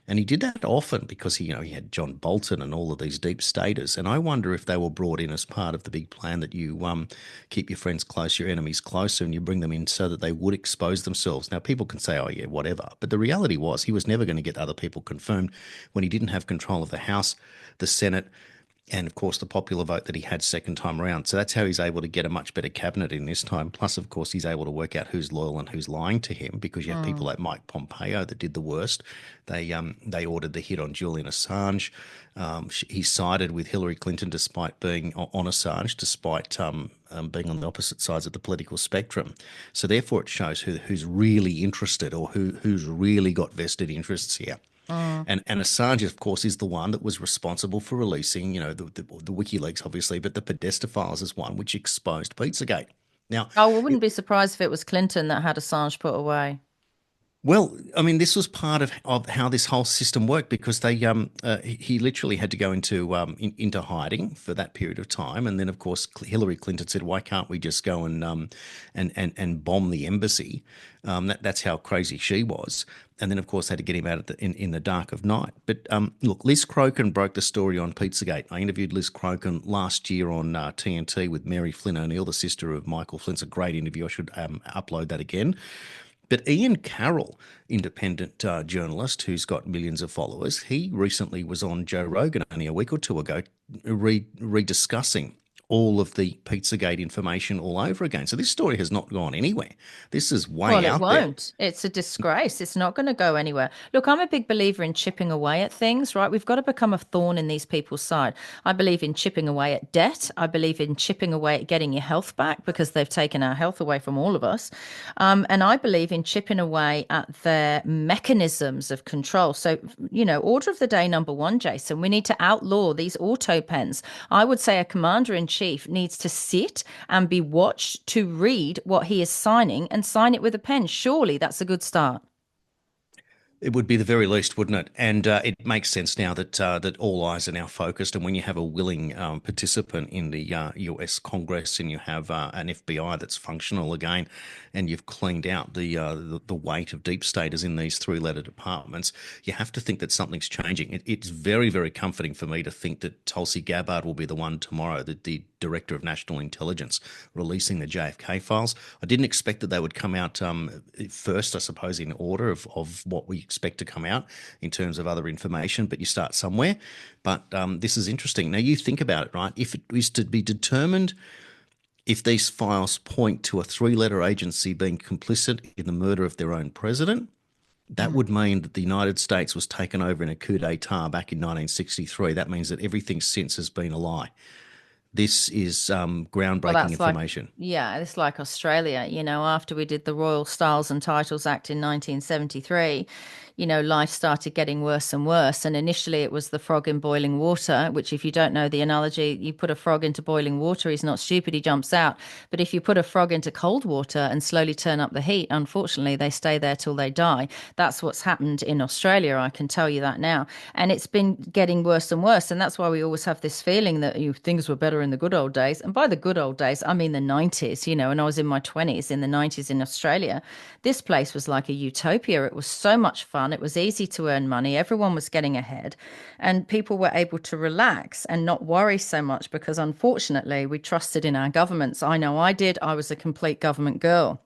S2: And he did that often because he had John Bolton and all of these deep staters. And I wonder if they were brought in as part of the big plan that you keep your friends close, your enemies closer, and you bring them in so that they would expose themselves. Now, people can say, oh, yeah, whatever. But the reality was he was never going to get other people confirmed when he didn't have control of the House, the Senate, and of course the popular vote that he had second time around. So that's how he's able to get a much better cabinet in this time. Plus, of course, he's able to work out who's loyal and who's lying to him, because you have people
S3: Mm.
S2: like Mike Pompeo that did the worst. They ordered the hit on Julian Assange. He sided with Hillary Clinton despite being on Assange, despite being on the opposite sides of the political spectrum. So therefore, it shows who's really interested, or who's really got vested interests here.
S3: Mm.
S2: And Assange, of course, is the one that was responsible for releasing, the WikiLeaks, obviously, but the Podesta files is one which exposed Pizzagate. Now,
S3: Oh, I wouldn't be surprised if it was Clinton that had Assange put away.
S2: well, I mean, this was part of how this whole system worked, because he literally had to go into hiding for that period of time, and then of course Hillary Clinton said, "Why can't we just go and bomb the embassy?" That's how crazy she was, and then of course they had to get him out in the dark of night. But look, Liz Crokin broke the story on Pizzagate. I interviewed Liz Crokin last year on TNT with Mary Flynn O'Neill, the sister of Michael Flynn. It's a great interview. I should upload that again. But Ian Carroll, independent journalist who's got millions of followers, he recently was on Joe Rogan only a week or two ago, rediscussing all of the Pizzagate information all over again. So this story has not gone anywhere. This is
S3: Well,
S2: way
S3: it
S2: out there.
S3: won't. It's a disgrace. It's not going to go anywhere. Look, I'm a big believer in chipping away at things, right? We've got to become a thorn in these people's side. I believe in chipping away at debt. I believe in chipping away at getting your health back, because they've taken our health away from all of us. And I believe in chipping away at their mechanisms of control. So, order of the day number one, Jason, we need to outlaw these auto pens. I would say a commander in chief needs to sit and be watched to read what he is signing, and sign it with a pen. Surely that's a good start.
S2: It would be the very least, wouldn't it? And it makes sense now that all eyes are now focused. And when you have a willing participant in the U.S. Congress, and you have an FBI that's functional again, and you've cleaned out the weight of deep staters in these three-letter departments, you have to think that something's changing. It's very, very comforting for me to think that Tulsi Gabbard will be the one tomorrow, the Director of National Intelligence, releasing the JFK files. I didn't expect that they would come out first, I suppose, in order of what we expect to come out in terms of other information, but you start somewhere. But this is interesting. Now, you think about it, right? If it was to be determined if these files point to a three-letter agency being complicit in the murder of their own president, that would mean that the United States was taken over in a coup d'etat back in 1963. That means that everything since has been a lie. This is
S3: Well,
S2: groundbreaking
S3: that's like,
S2: information.
S3: yeah, it's like Australia, after we did the Royal Styles and Titles Act in 1973, life started getting worse and worse. And initially it was the frog in boiling water, which, if you don't know the analogy, you put a frog into boiling water, he's not stupid, he jumps out. But if you put a frog into cold water and slowly turn up the heat, unfortunately, they stay there till they die. That's what's happened in Australia, I can tell you that now. And it's been getting worse and worse. And that's why we always have this feeling that things were better in the good old days. And by the good old days, I mean the 90s, and I was in my 20s in the 90s in Australia. This place was like a utopia. It was so much fun. It was easy to earn money. Everyone was getting ahead, and people were able to relax and not worry so much because, unfortunately, we trusted in our governments. I know I did. I was a complete government girl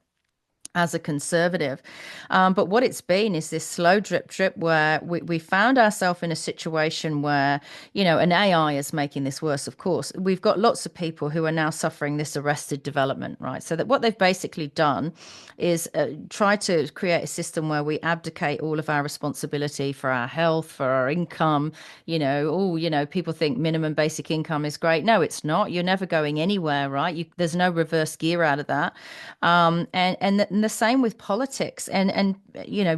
S3: as a conservative. But what it's been is this slow drip where we found ourselves in a situation where, an AI is making this worse, of course. We've got lots of people who are now suffering this arrested development, right? So that what they've basically done is try to create a system where we abdicate all of our responsibility for our health, for our income. People think minimum basic income is great. No, it's not. You're never going anywhere, right? There's no reverse gear out of that. And the same with politics and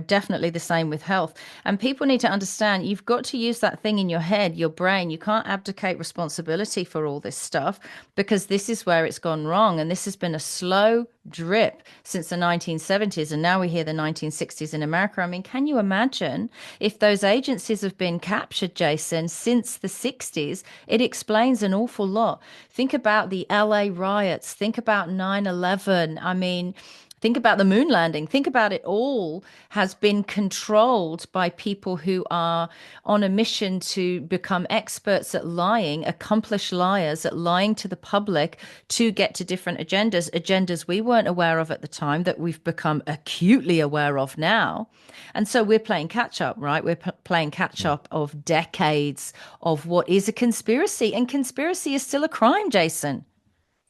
S3: definitely the same with health. And people need to understand you've got to use that thing in your head, your brain. You can't abdicate responsibility for all this stuff because this is where it's gone wrong. And this has been a slow drip since the 1970s. And now we hear the 1960s in America. I mean, can you imagine if those agencies have been captured, Jason, since the 60s? It explains an awful lot. Think about the LA riots. Think about 9/11. I mean, think about the moon landing. Think about it all has been controlled by people who are on a mission to become experts at lying, accomplished liars at lying to the public to get to different agendas we weren't aware of at the time that we've become acutely aware of now. And so we're playing catch up, right? We're playing catch up of decades of what is a conspiracy. And conspiracy is still a crime, Jason.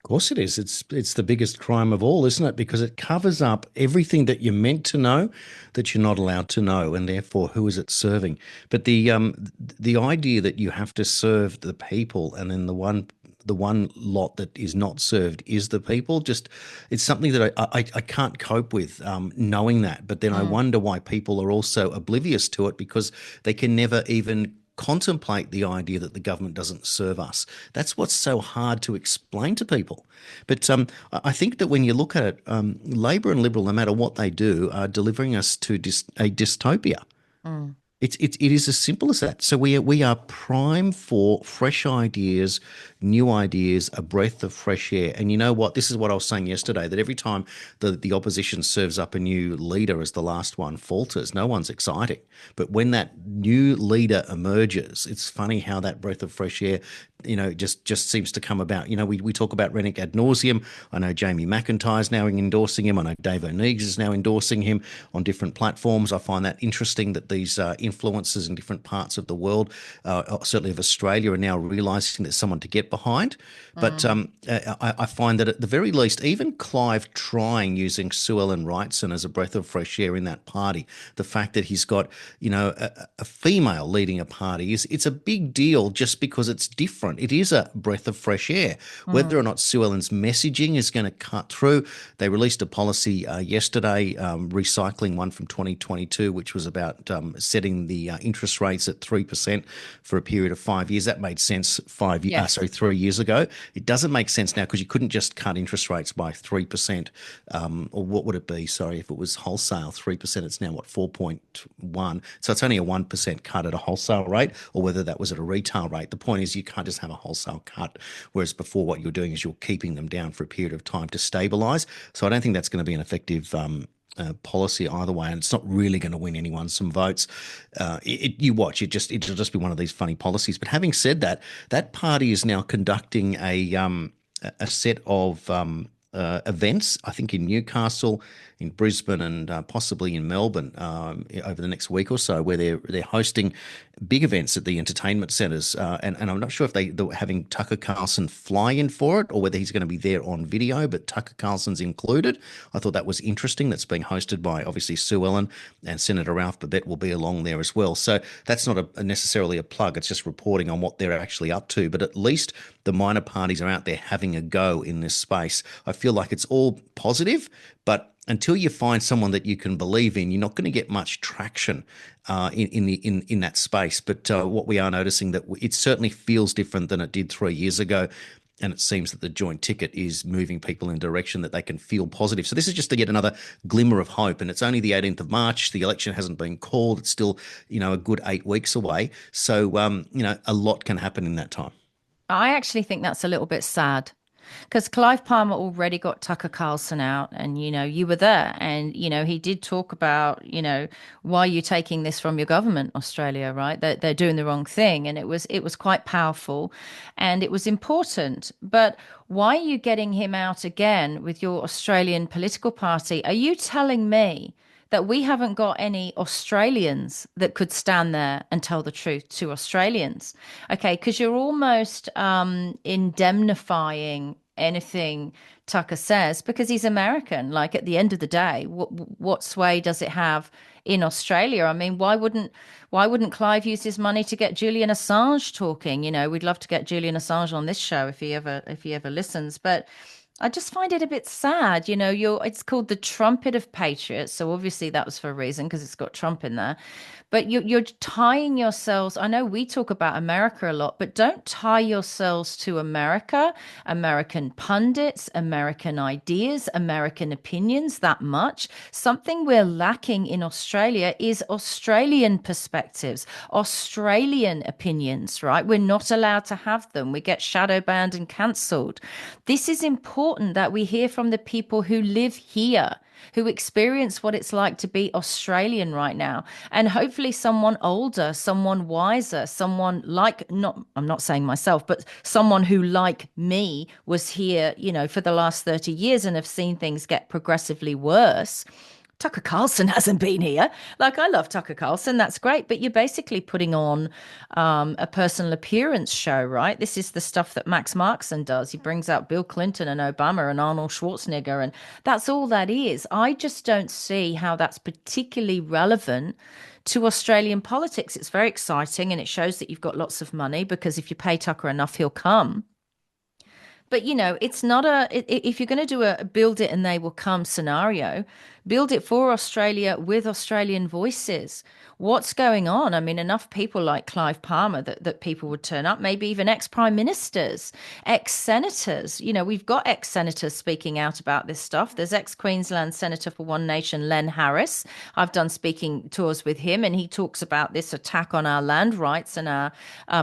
S2: Of course it is. It's the biggest crime of all, isn't it? Because it covers up everything that you're meant to know that you're not allowed to know, and therefore who is it serving? But the idea that you have to serve the people, and then the one lot that is not served is the people. Just it's something that I can't cope with knowing that. But then I wonder why people are also oblivious to it because they can never even contemplate the idea that the government doesn't serve us. That's what's so hard to explain to people. But I think that when you look at it, Labor and Liberal, no matter what they do, are delivering us to a dystopia. It is as simple as that. So we are prime for fresh ideas, new ideas, a breath of fresh air. And you know what? This is what I was saying yesterday, that every time the opposition serves up a new leader as the last one falters, no one's exciting. But when that new leader emerges, it's funny how that breath of fresh air just seems to come about. We talk about Rennick ad nauseum. I know Jamie McIntyre's now endorsing him. I know Dave O'Neig's is now endorsing him on different platforms. I find that interesting that these influencers in different parts of the world, certainly of Australia, are now realising there's someone to get behind. But I find that at the very least, even Clive trying using Sue Ellen Wrightson as a breath of fresh air in that party, the fact that he's got a female leading a party it's a big deal just because it's different. It is a breath of fresh air. Whether or not Sue Ellen's messaging is going to cut through, they released a policy yesterday, recycling one from 2022, which was about setting the interest rates at 3% for a period of 5 years. That made sense 3 years ago. It doesn't make sense now because you couldn't just cut interest rates by 3%, or what would it be? Sorry, if it was wholesale 3%, it's now 4.1. So it's only a 1% cut at a wholesale rate, or whether that was at a retail rate. The point is you can't just have a wholesale cut, whereas before what you're doing is you're keeping them down for a period of time to stabilise. So I don't think that's going to be an effective policy either way, and it's not really going to win anyone some votes. You watch, it'll just be one of these funny policies. But having said that, that party is now conducting a set of events, I think in Newcastle, in Brisbane, and possibly in Melbourne over the next week or so, where they're hosting big events at the entertainment centres. And I'm not sure if they're having Tucker Carlson fly in for it or whether he's going to be there on video, but Tucker Carlson's included. I thought that was interesting. That's being hosted by obviously Sue Ellen, and Senator Ralph Babet will be along there as well. So that's not necessarily a plug. It's just reporting on what they're actually up to. But at least the minor parties are out there having a go in this space. I feel like it's all positive, but until you find someone that you can believe in, you're not going to get much traction in that space. But what we are noticing that it certainly feels different than it did 3 years ago. And it seems that the joint ticket is moving people in a direction that they can feel positive. So this is just to get another glimmer of hope. And it's only the 18th of March. The election hasn't been called. It's still, a good 8 weeks away. So, a lot can happen in that time.
S3: I actually think that's a little bit sad because Clive Palmer already got Tucker Carlson out, and you were there, and he did talk about why are you taking this from your government, Australia, right? They're doing the wrong thing, and it was quite powerful, and it was important. But why are you getting him out again with your Australian political party? Are you telling me that we haven't got any Australians that could stand there and tell the truth to Australians? Okay, because you're almost indemnifying anything Tucker says because he's American. Like at the end of the day, what sway does it have in Australia? I mean, why wouldn't Clive use his money to get Julian Assange talking? We'd love to get Julian Assange on this show if he ever listens, but I just find it a bit sad. It's called the Trumpet of Patriots. So obviously that was for a reason because it's got Trump in there. But you're tying yourselves. I know we talk about America a lot, but don't tie yourselves to America, American pundits, American ideas, American opinions that much. Something we're lacking in Australia is Australian perspectives, Australian opinions, right? We're not allowed to have them. We get shadow banned and cancelled. This is important that we hear from the people who live here, who experience what it's like to be Australian right now. And hopefully someone older, someone wiser, someone like, not, I'm not saying myself, but someone who, like me, was here, for the last 30 years and have seen things get progressively worse. Tucker Carlson hasn't been here. Like, I love Tucker Carlson. That's great. But you're basically putting on a personal appearance show, right? This is the stuff that Max Markson does. He brings out Bill Clinton and Obama and Arnold Schwarzenegger, and that's all that is. I just don't see how that's particularly relevant to Australian politics. It's very exciting and it shows that you've got lots of money because if you pay Tucker enough, he'll come. But it's not if you're going to do a build it and they will come scenario, build it for Australia with Australian voices. What's going on? I mean, enough people like Clive Palmer that people would turn up, maybe even ex-prime ministers, ex-senators. We've got ex-senators speaking out about this stuff. There's ex-Queensland Senator for One Nation, Len Harris. I've done speaking tours with him, and he talks about this attack on our land rights and our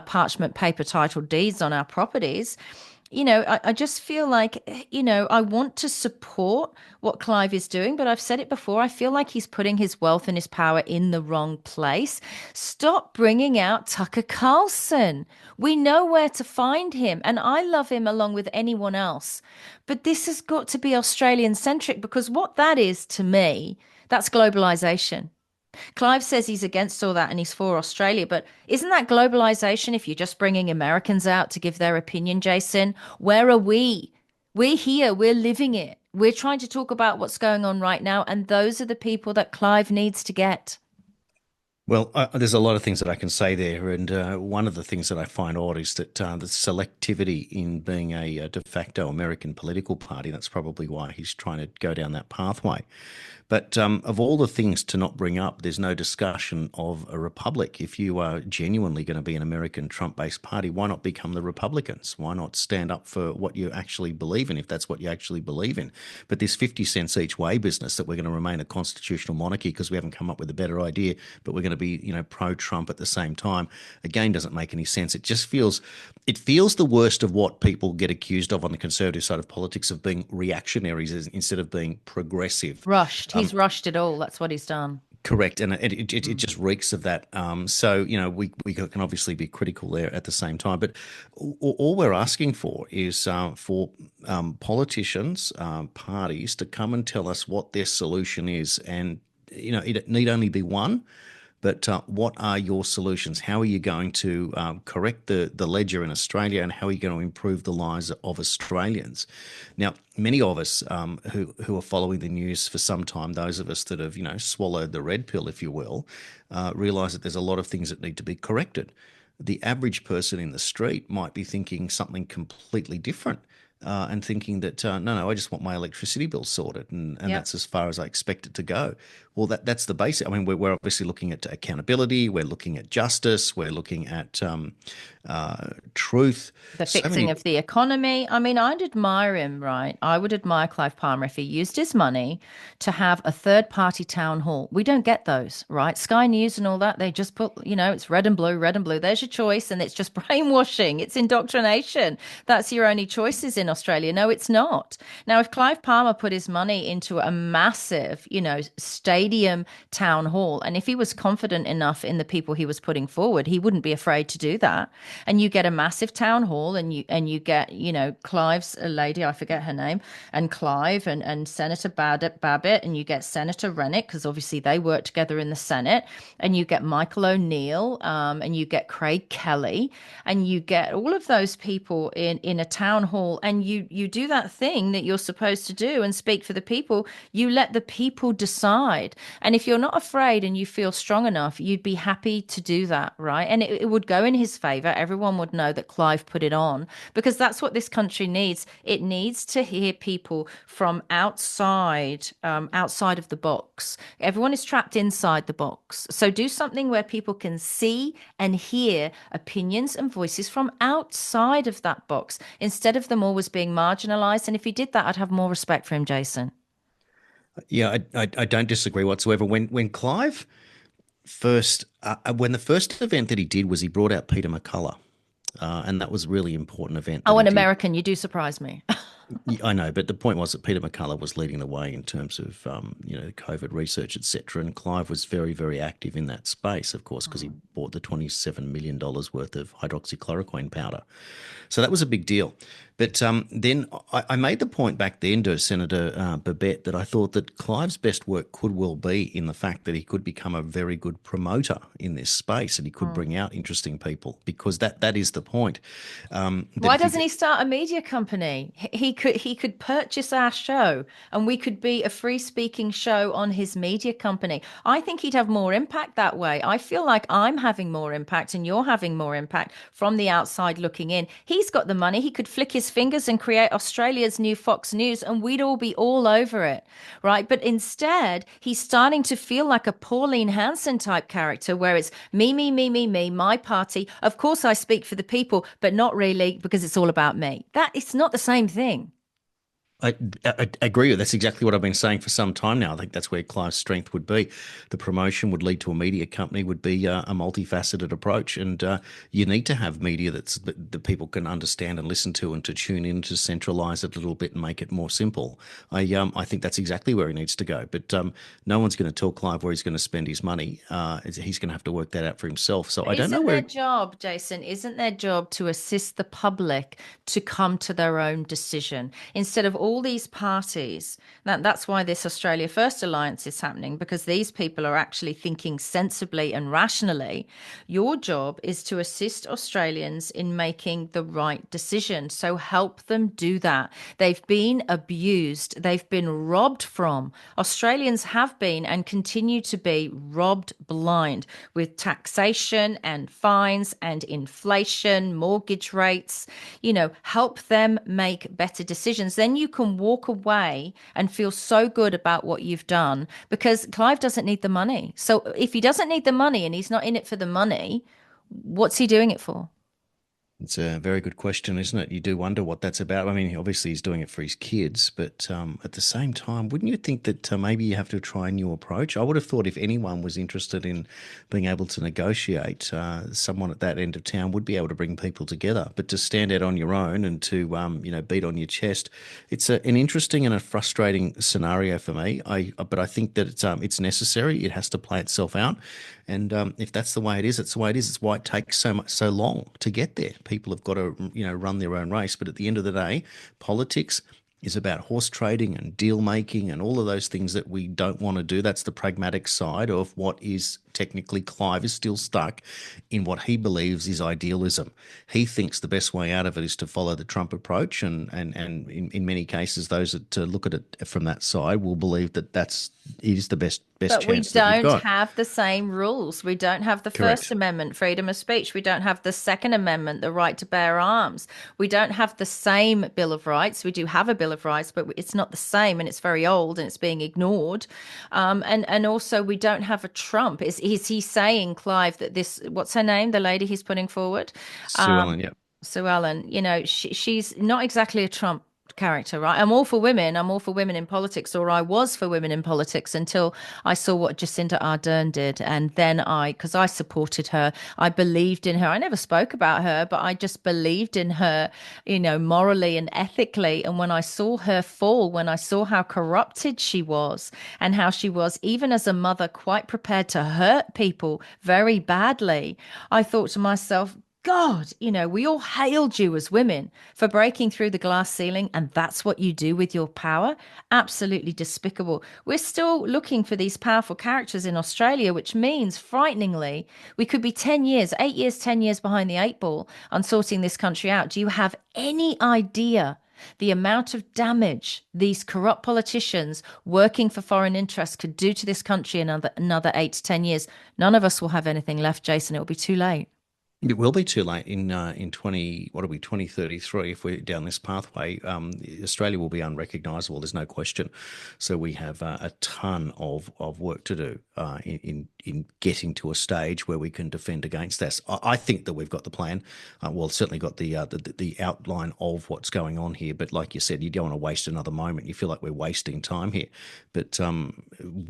S3: parchment paper title deeds on our properties. I just feel like, I want to support what Clive is doing, but I've said it before. I feel like he's putting his wealth and his power in the wrong place. Stop bringing out Tucker Carlson. We know where to find him, and I love him along with anyone else. But this has got to be Australian centric because what that is to me, that's globalization. Clive says he's against all that and he's for Australia, but isn't that globalization if you're just bringing Americans out to give their opinion, Jason? Where are we? We're here, we're living it. We're trying to talk about what's going on right now, and those are the people that Clive needs to get.
S2: Well, there's a lot of things that I can say there, and one of the things that I find odd is that the selectivity in being a de facto American political party. That's probably why he's trying to go down that pathway. But of all the things to not bring up, there's no discussion of a republic. If you are genuinely going to be an American Trump-based party, why not become the Republicans? Why not stand up for what you actually believe in, if that's what you actually believe in? But this 50 cents each way business that we're going to remain a constitutional monarchy because we haven't come up with a better idea, but we're going to be, pro-Trump at the same time, again, doesn't make any sense. It feels the worst of what people get accused of on the conservative side of politics of being reactionaries instead of being progressive.
S3: Rushed. He's rushed it all. That's what he's done.
S2: Correct, and it just reeks of that. So we can obviously be critical there at the same time, but all we're asking for is for politicians, parties to come and tell us what their solution is, and it need only be one. But what are your solutions? How are you going to correct the ledger in Australia, and how are you going to improve the lives of Australians? Now, many of us who are following the news for some time, those of us that have swallowed the red pill, if you will, realise that there's a lot of things that need to be corrected. The average person in the street might be thinking something completely different. and thinking that no, I just want my electricity bill sorted, and
S3: Yep.
S2: that's as far as I expect it to go. Well, that's the basic. I mean, we're obviously looking at accountability, we're looking at justice, we're looking at truth.
S3: The
S2: So
S3: fixing
S2: many.
S3: of the economy. I mean, I'd admire him, right? I would admire Clive Palmer if he used his money to have a third party town hall. We don't get those, right? Sky News and all that, they just put, it's red and blue, red and blue. There's your choice. And it's just brainwashing, it's indoctrination. That's your only choices in Australia. No, it's not. Now, if Clive Palmer put his money into a massive, stadium town hall, and if he was confident enough in the people he was putting forward, he wouldn't be afraid to do that. And you get a massive town hall, and you get, Clive's a lady, I forget her name, and Clive and Senator Babbitt, and you get Senator Rennick, because obviously they work together in the Senate, and you get Michael O'Neill, and you get Craig Kelly, and you get all of those people in a town hall, and you do that thing that you're supposed to do and speak for the people. You let the people decide. And if you're not afraid and you feel strong enough, you'd be happy to do that, right? And it would go in his favor. Everyone would know that Clive put it on, because that's what this country needs. It needs to hear people from outside of the box. Everyone is trapped inside the box. So do something where people can see and hear opinions and voices from outside of that box, instead of them always being marginalized. And if he did that, I'd have more respect for him, Jason.
S2: Yeah, I don't disagree whatsoever. When Clive first, when the first event that he did was he brought out Peter McCullough, and that was a really important event that
S3: Oh,
S2: he
S3: an
S2: did.
S3: American, you do surprise me.
S2: Yeah, I know, but the point was that Peter McCullough was leading the way in terms of COVID research, etc. And Clive was very, very active in that space, of course, because he bought the $27 million worth of hydroxychloroquine powder. So that was a big deal. But then I made the point back then to Senator Babette that I thought that Clive's best work could well be in the fact that he could become a very good promoter in this space, and he could bring out interesting people, because that is the point. That
S3: Why
S2: if you
S3: doesn't he start a media company? He could purchase our show, and we could be a free speaking show on his media company. I think he'd have more impact that way. I feel like I'm having more impact and you're having more impact from the outside looking in. He's got the money. He could flick his fingers and create Australia's new Fox News, and we'd all be all over it, right? But instead, he's starting to feel like a Pauline Hanson type character, where it's me, me, me, me, me, my party. Of course, I speak for the people, but not really, because it's all about me. That it's not the same thing.
S2: I agree with that's exactly what I've been saying for some time now. I think that's where Clive's strength would be. The promotion would lead to a media company, would be a multifaceted approach, and you need to have media that people can understand and listen to, and to tune in, to centralise it a little bit and make it more simple. I think that's exactly where he needs to go. But no one's going to tell Clive where he's going to spend his money. He's going to have to work that out for himself. So I don't know
S3: Isn't their
S2: where.
S3: job, Jason, isn't their job to assist the public to come to their own decision, instead of all these parties? That's why this Australia First Alliance is happening, because these people are actually thinking sensibly and rationally. Your job is to assist Australians in making the right decision. So help them do that. They've been abused. They've been robbed from. Australians have been and continue to be robbed blind, with taxation and fines and inflation, mortgage rates. Help them make better decisions. Then you can walk away and feel so good about what you've done, because Clive doesn't need the money. So if he doesn't need the money and he's not in it for the money, what's he doing it for?
S2: It's a very good question, isn't it? You do wonder what that's about. I mean, obviously he's doing it for his kids, but at the same time, wouldn't you think that maybe you have to try a new approach? I would have thought if anyone was interested in being able to negotiate, someone at that end of town would be able to bring people together. But to stand out on your own and to beat on your chest, it's an interesting and a frustrating scenario for me. But I think that it's necessary. It has to play itself out. And if that's the way it is, it's the way it is. It's why it takes so long to get there. People have got to run their own race. But at the end of the day, politics is about horse trading and deal making and all of those things that we don't want to do. That's the pragmatic side of what is technically. Clive is still stuck in what he believes is idealism. He thinks the best way out of it is to follow the Trump approach, and in many cases, those that look at it from that side will believe that it is the best best
S3: But we
S2: chance that you've
S3: don't
S2: got.
S3: have the same rules. We don't have the First
S2: Correct.
S3: Amendment, freedom of speech. We don't have the Second Amendment, the right to bear arms. We don't have the same Bill of Rights. We do have a Bill of Rights, but it's not the same, and it's very old and it's being ignored. And also we don't have a Trump. Is he saying, Clive, that this, what's her name, the lady he's putting forward?
S2: Sue Ellen, yeah.
S3: Sue Ellen, she's not exactly a Trump character, right? I'm all for women. I'm all for women in politics, or I was for women in politics until I saw what Jacinda Ardern did. And then because I supported her, I believed in her. I never spoke about her, but I just believed in her, morally and ethically. And when I saw her fall, when I saw how corrupted she was and how she was, even as a mother, quite prepared to hurt people very badly, I thought to myself, God, we all hailed you as women for breaking through the glass ceiling, and that's what you do with your power. Absolutely despicable. We're still looking for these powerful characters in Australia, which means, frighteningly, we could be 10 years, 8 years, 10 years behind the eight ball on sorting this country out. Do you have any idea the amount of damage these corrupt politicians working for foreign interests could do to this country in another 8 to 10 years? None of us will have anything left, Jason. It will be too late.
S2: It will be too late in 2033 if we're down this pathway. Australia will be unrecognisable. There's no question. So we have a ton of work to do in getting to a stage where we can defend against this. I think that we've got the plan. Well, certainly got the outline of what's going on here. But like you said, you don't want to waste another moment. You feel like we're wasting time here. But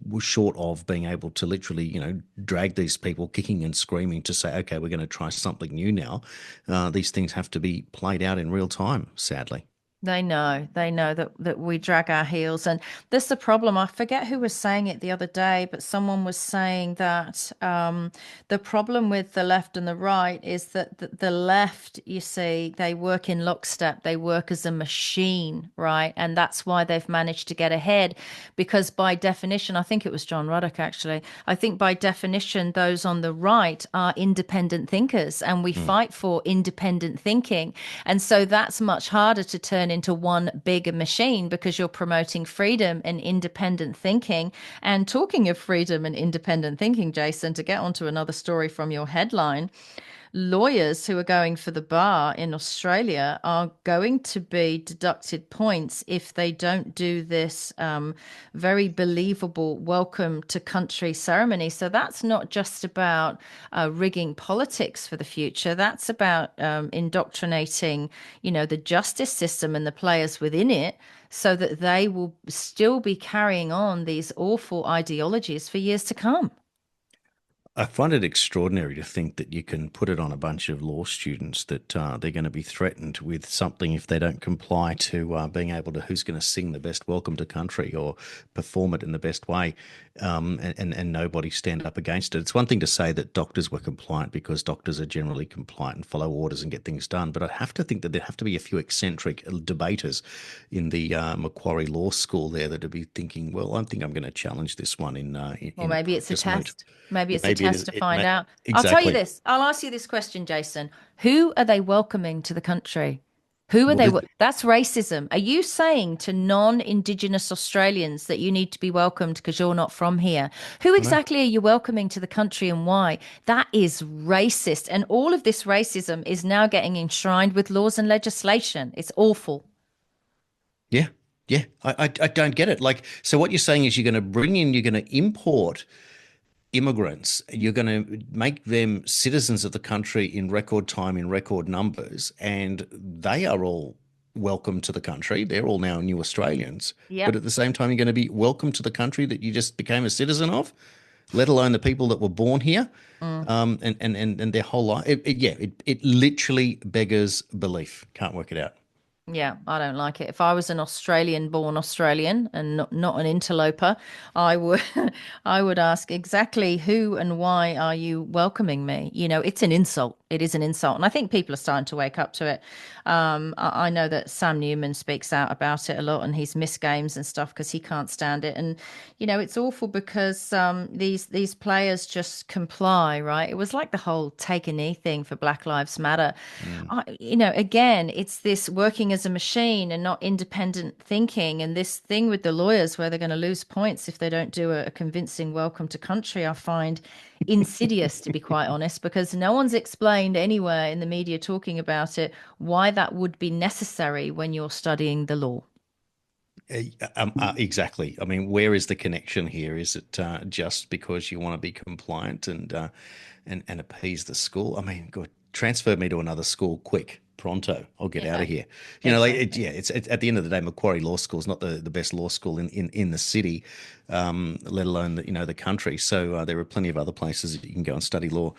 S2: we're short of being able to literally, drag these people kicking and screaming to say, okay, we're going to try something new now. These things have to be played out in real time, sadly.
S3: They know that we drag our heels. And this is the problem. I forget who was saying it the other day, but someone was saying that the problem with the left and the right is that the left, you see, they work in lockstep. They work as a machine, right? And that's why they've managed to get ahead, because by definition, I think it was John Ruddock actually, I think by definition, those on the right are independent thinkers, and we fight for independent thinking. And so that's much harder to turn into one big machine, because you're promoting freedom and independent thinking. And talking of freedom and independent thinking, Jason, to get onto another story from your headline, lawyers who are going for the bar in Australia are going to be deducted points if they don't do this very believable welcome to country ceremony. So that's not just about rigging politics for the future. That's about indoctrinating, the justice system and the players within it, so that they will still be carrying on these awful ideologies for years to come.
S2: I find it extraordinary to think that you can put it on a bunch of law students that they're going to be threatened with something if they don't comply to being able to who's going to sing the best welcome to country or perform it in the best way, and nobody stand up against it. It's one thing to say that doctors were compliant, because doctors are generally compliant and follow orders and get things done. But I have to think that there have to be a few eccentric debaters in the Macquarie Law School there that would be thinking, well, I think I'm going to challenge this one
S3: Well, maybe it's a test. Maybe it's a
S2: Maybe
S3: test to find out. I'll tell you
S2: exactly.
S3: this. I'll ask you this question, Jason. Who are they welcoming to the country? Who are
S2: Well,
S3: That's racism. Are you saying to non-Indigenous Australians that you need to be welcomed because you're not from here? Who
S2: no.
S3: exactly are you welcoming to the country, and why? That is racist. And all of this racism is now getting enshrined with laws and legislation. It's awful.
S2: Yeah, yeah. I don't get it. Like, so what you're saying is you're going to import immigrants, you're going to make them citizens of the country in record time, in record numbers, and they are all welcome to the country. They're all now new Australians. But
S3: Yep.
S2: at the same time, you're going to be welcome to the country that you just became a citizen of, let alone the people that were born here,
S3: Mm.
S2: and their whole life. It literally beggars belief. Can't work it out.
S3: Yeah, I don't like it. If I was an Australian born Australian and not an interloper, I would I would ask exactly who and why are you welcoming me? It's an insult. It is an insult. And I think people are starting to wake up to it. I know that Sam Newman speaks out about it a lot, and he's missed games and stuff because he can't stand it. And, it's awful because these players just comply, right? It was like the whole take a knee thing for Black Lives Matter.
S2: Mm.
S3: Again, it's this working as a machine and not independent thinking. And this thing with the lawyers where they're going to lose points if they don't do a convincing welcome to country, I find insidious, to be quite honest, because no one's explained anywhere in the media talking about it why that would be necessary when you're studying the law.
S2: Exactly. I mean, where is the connection here? Is it just because you want to be compliant and appease the school? I mean, good, transfer me to another school quick, pronto. I'll get out of here. It's at the end of the day, Macquarie Law School is not the best law school in the city, let alone the country. So there are plenty of other places that you can go and study law.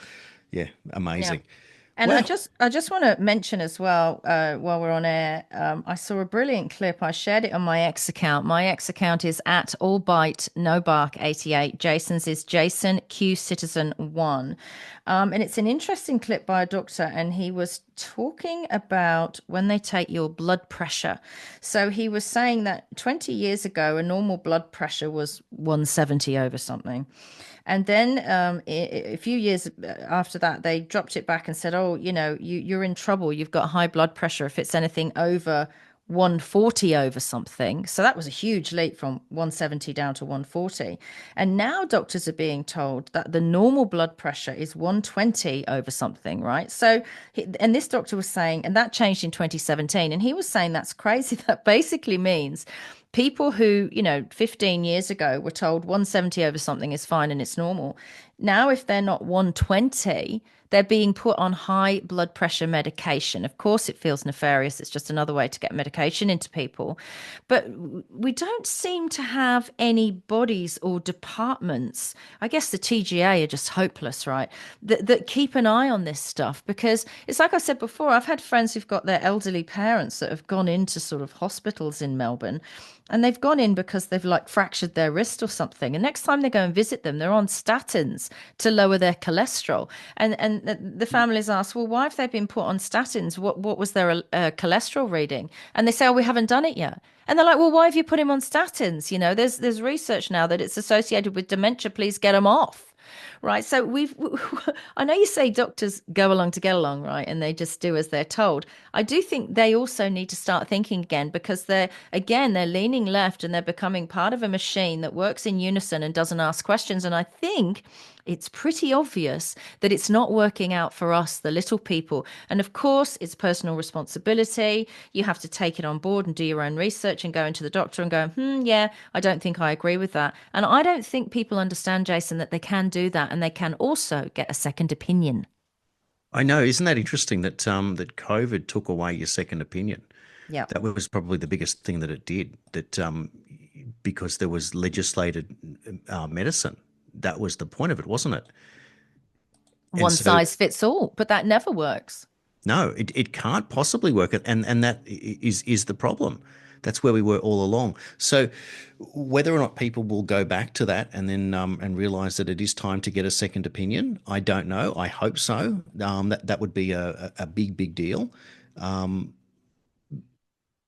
S2: Yeah, amazing.
S3: Yeah. And
S2: Well,
S3: I just want to mention as well, while we're on air, I saw a brilliant clip. I shared it on my X account. My X account is at all bite no bark 88. Jason's is Jason Q Citizen 1. And it's an interesting clip by a doctor, and he was talking about when they take your blood pressure. So he was saying that 20 years ago, a normal blood pressure was 170 over something. And then a few years after that, they dropped it back and said, oh, you're in trouble. You've got high blood pressure if it's anything over 140 over something. So that was a huge leap from 170 down to 140. And now doctors are being told that the normal blood pressure is 120 over something, right? So, and this doctor was saying, and that changed in 2017. And he was saying that's crazy. That basically means people who, 15 years ago were told 170 over something is fine and it's normal. Now, if they're not 120, they're being put on high blood pressure medication. Of course, it feels nefarious. It's just another way to get medication into people. But we don't seem to have any bodies or departments. I guess the TGA are just hopeless, right? That keep an eye on this stuff, because it's like I said before, I've had friends who've got their elderly parents that have gone into sort of hospitals in Melbourne. And they've gone in because they've like fractured their wrist or something. And next time they go and visit them, they're on statins to lower their cholesterol. And the families ask, well, why have they been put on statins? What was their cholesterol reading? And they say, oh, we haven't done it yet. And they're like, well, why have you put him on statins? There's research now that it's associated with dementia. Please get him off. Right. So I know you say doctors go along to get along, right? And they just do as they're told. I do think they also need to start thinking again, because they're leaning left and they're becoming part of a machine that works in unison and doesn't ask questions. And I think it's pretty obvious that it's not working out for us, the little people. And of course, it's personal responsibility. You have to take it on board and do your own research and go into the doctor and go, yeah, I don't think I agree with that. And I don't think people understand, Jason, that they can do that and they can also get a second opinion.
S2: I know, isn't that interesting that that COVID took away your second opinion?
S3: Yeah.
S2: That was probably the biggest thing that it did. That because there was legislated medicine, that was the point of it, wasn't it? And
S3: One
S2: so,
S3: size fits all, but that never works.
S2: no, it can't possibly work, and that is the problem. That's where we were all along. So whether or not people will go back to that and then and realize that it is time to get a second opinion, I don't know. I hope so. That would be a big deal. Um,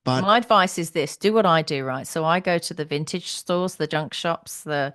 S2: but
S3: My advice is this: do what I do, right? So I go to the vintage stores, the junk shops, the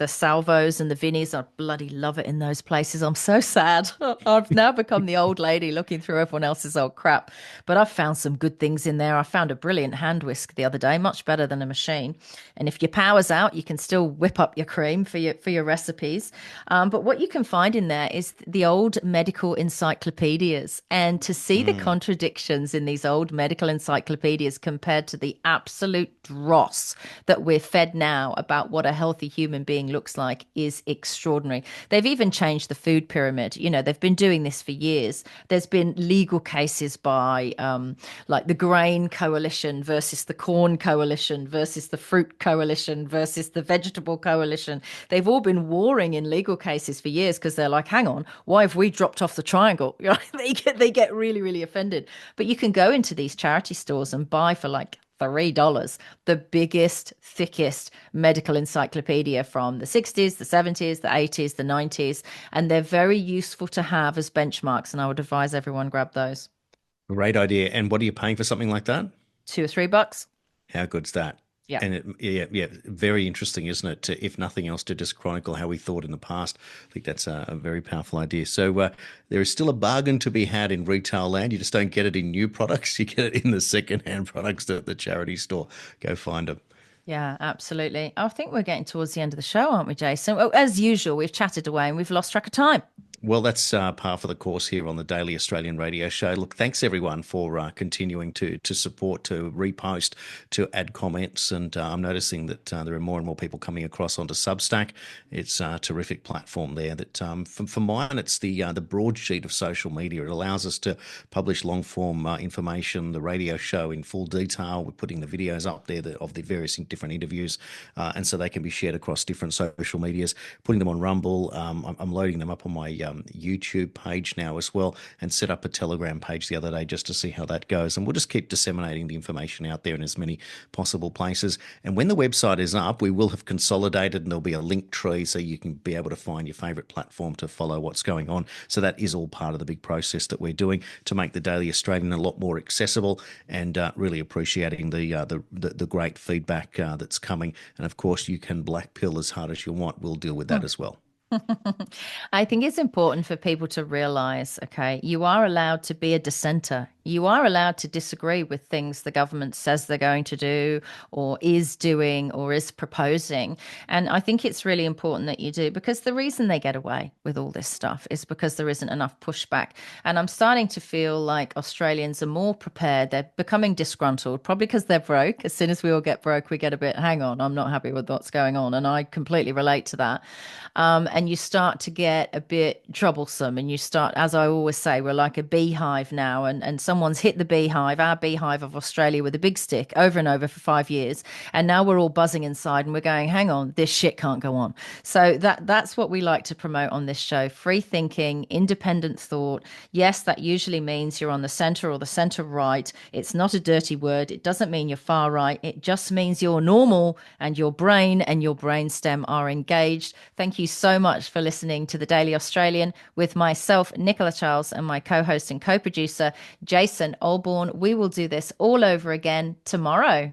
S3: Salvos and the Vinnies. I bloody love it in those places. I'm so sad. I've now become the old lady looking through everyone else's old crap. But I've found some good things in there. I found a brilliant hand whisk the other day, much better than a machine. And if your power's out, you can still whip up your cream for your recipes. But what you can find in there is the old medical encyclopedias, and to see the contradictions in these old medical encyclopedias compared to the absolute dross that we're fed now about what a healthy human being looks like is extraordinary. They've even changed the food pyramid. They've been doing this for years. There's been legal cases by like the Grain Coalition versus the Corn Coalition versus the Fruit Coalition versus the Vegetable Coalition. They've all been warring in legal cases for years because they're like, hang on, why have we dropped off the triangle? They get really, really offended. But you can go into these charity stores and buy for like $3. The biggest, thickest medical encyclopedia from the 60s, the 70s, the 80s, the 90s. And they're very useful to have as benchmarks. And I would advise everyone grab those.
S2: Great idea. And what are you paying for something like that?
S3: $2 or $3.
S2: How good's that?
S3: Yeah.
S2: And yeah, very interesting, isn't it? To, if nothing else, to just chronicle how we thought in the past. I think that's a very powerful idea. So there is still a bargain to be had in retail land. You just don't get it in new products. You get it in the secondhand products at the charity store. Go find them.
S3: Yeah, absolutely. I think we're getting towards the end of the show, aren't we, Jason? Well, as usual, we've chatted away and we've lost track of time.
S2: Well, that's par for the course here on the Daily Australian Radio Show. Look, thanks everyone for continuing to support, to repost, to add comments, and I'm noticing that there are more and more people coming across onto Substack. It's a terrific platform there. That for mine, it's the broadsheet of social media. It allows us to publish long form information, the radio show in full detail. We're putting the videos up there of the various different interviews, and so they can be shared across different social medias. Putting them on Rumble, I'm loading them up on my YouTube page now as well, and set up a Telegram page the other day just to see how that goes. And we'll just keep disseminating the information out there in as many possible places. And when the website is up, we will have consolidated and there'll be a link tree so you can be able to find your favorite platform to follow what's going on. So that is all part of the big process that we're doing to make the Daily Australian a lot more accessible, and really appreciating the great feedback that's coming. And of course, you can black pill as hard as you want. We'll deal with that as well.
S3: I think it's important for people to realize, okay, you are allowed to be a dissenter. You are allowed to disagree with things the government says they're going to do or is doing or is proposing. And I think it's really important that you do, because the reason they get away with all this stuff is because there isn't enough pushback. And I'm starting to feel like Australians are more prepared. They're becoming disgruntled, probably because they're broke. As soon as we all get broke, we get a bit, hang on, I'm not happy with what's going on. And I completely relate to that. And you start to get a bit troublesome, and you start, as I always say, we're like a beehive now, and someone's hit the beehive, our beehive of Australia, with a big stick over and over for 5 years, and now we're all buzzing inside and we're going, hang on, this shit can't go on. So that's what we like to promote on this show: free thinking, independent thought. Yes, that usually means you're on the center or the center right. It's not a dirty word. It doesn't mean you're far right. It just means you're normal, and your brain and your brainstem are engaged. Thank you so much for listening to the Daily Australian with myself, Nicola Charles, and my co-host and co-producer, Jason Olborn. We will do this all over again tomorrow.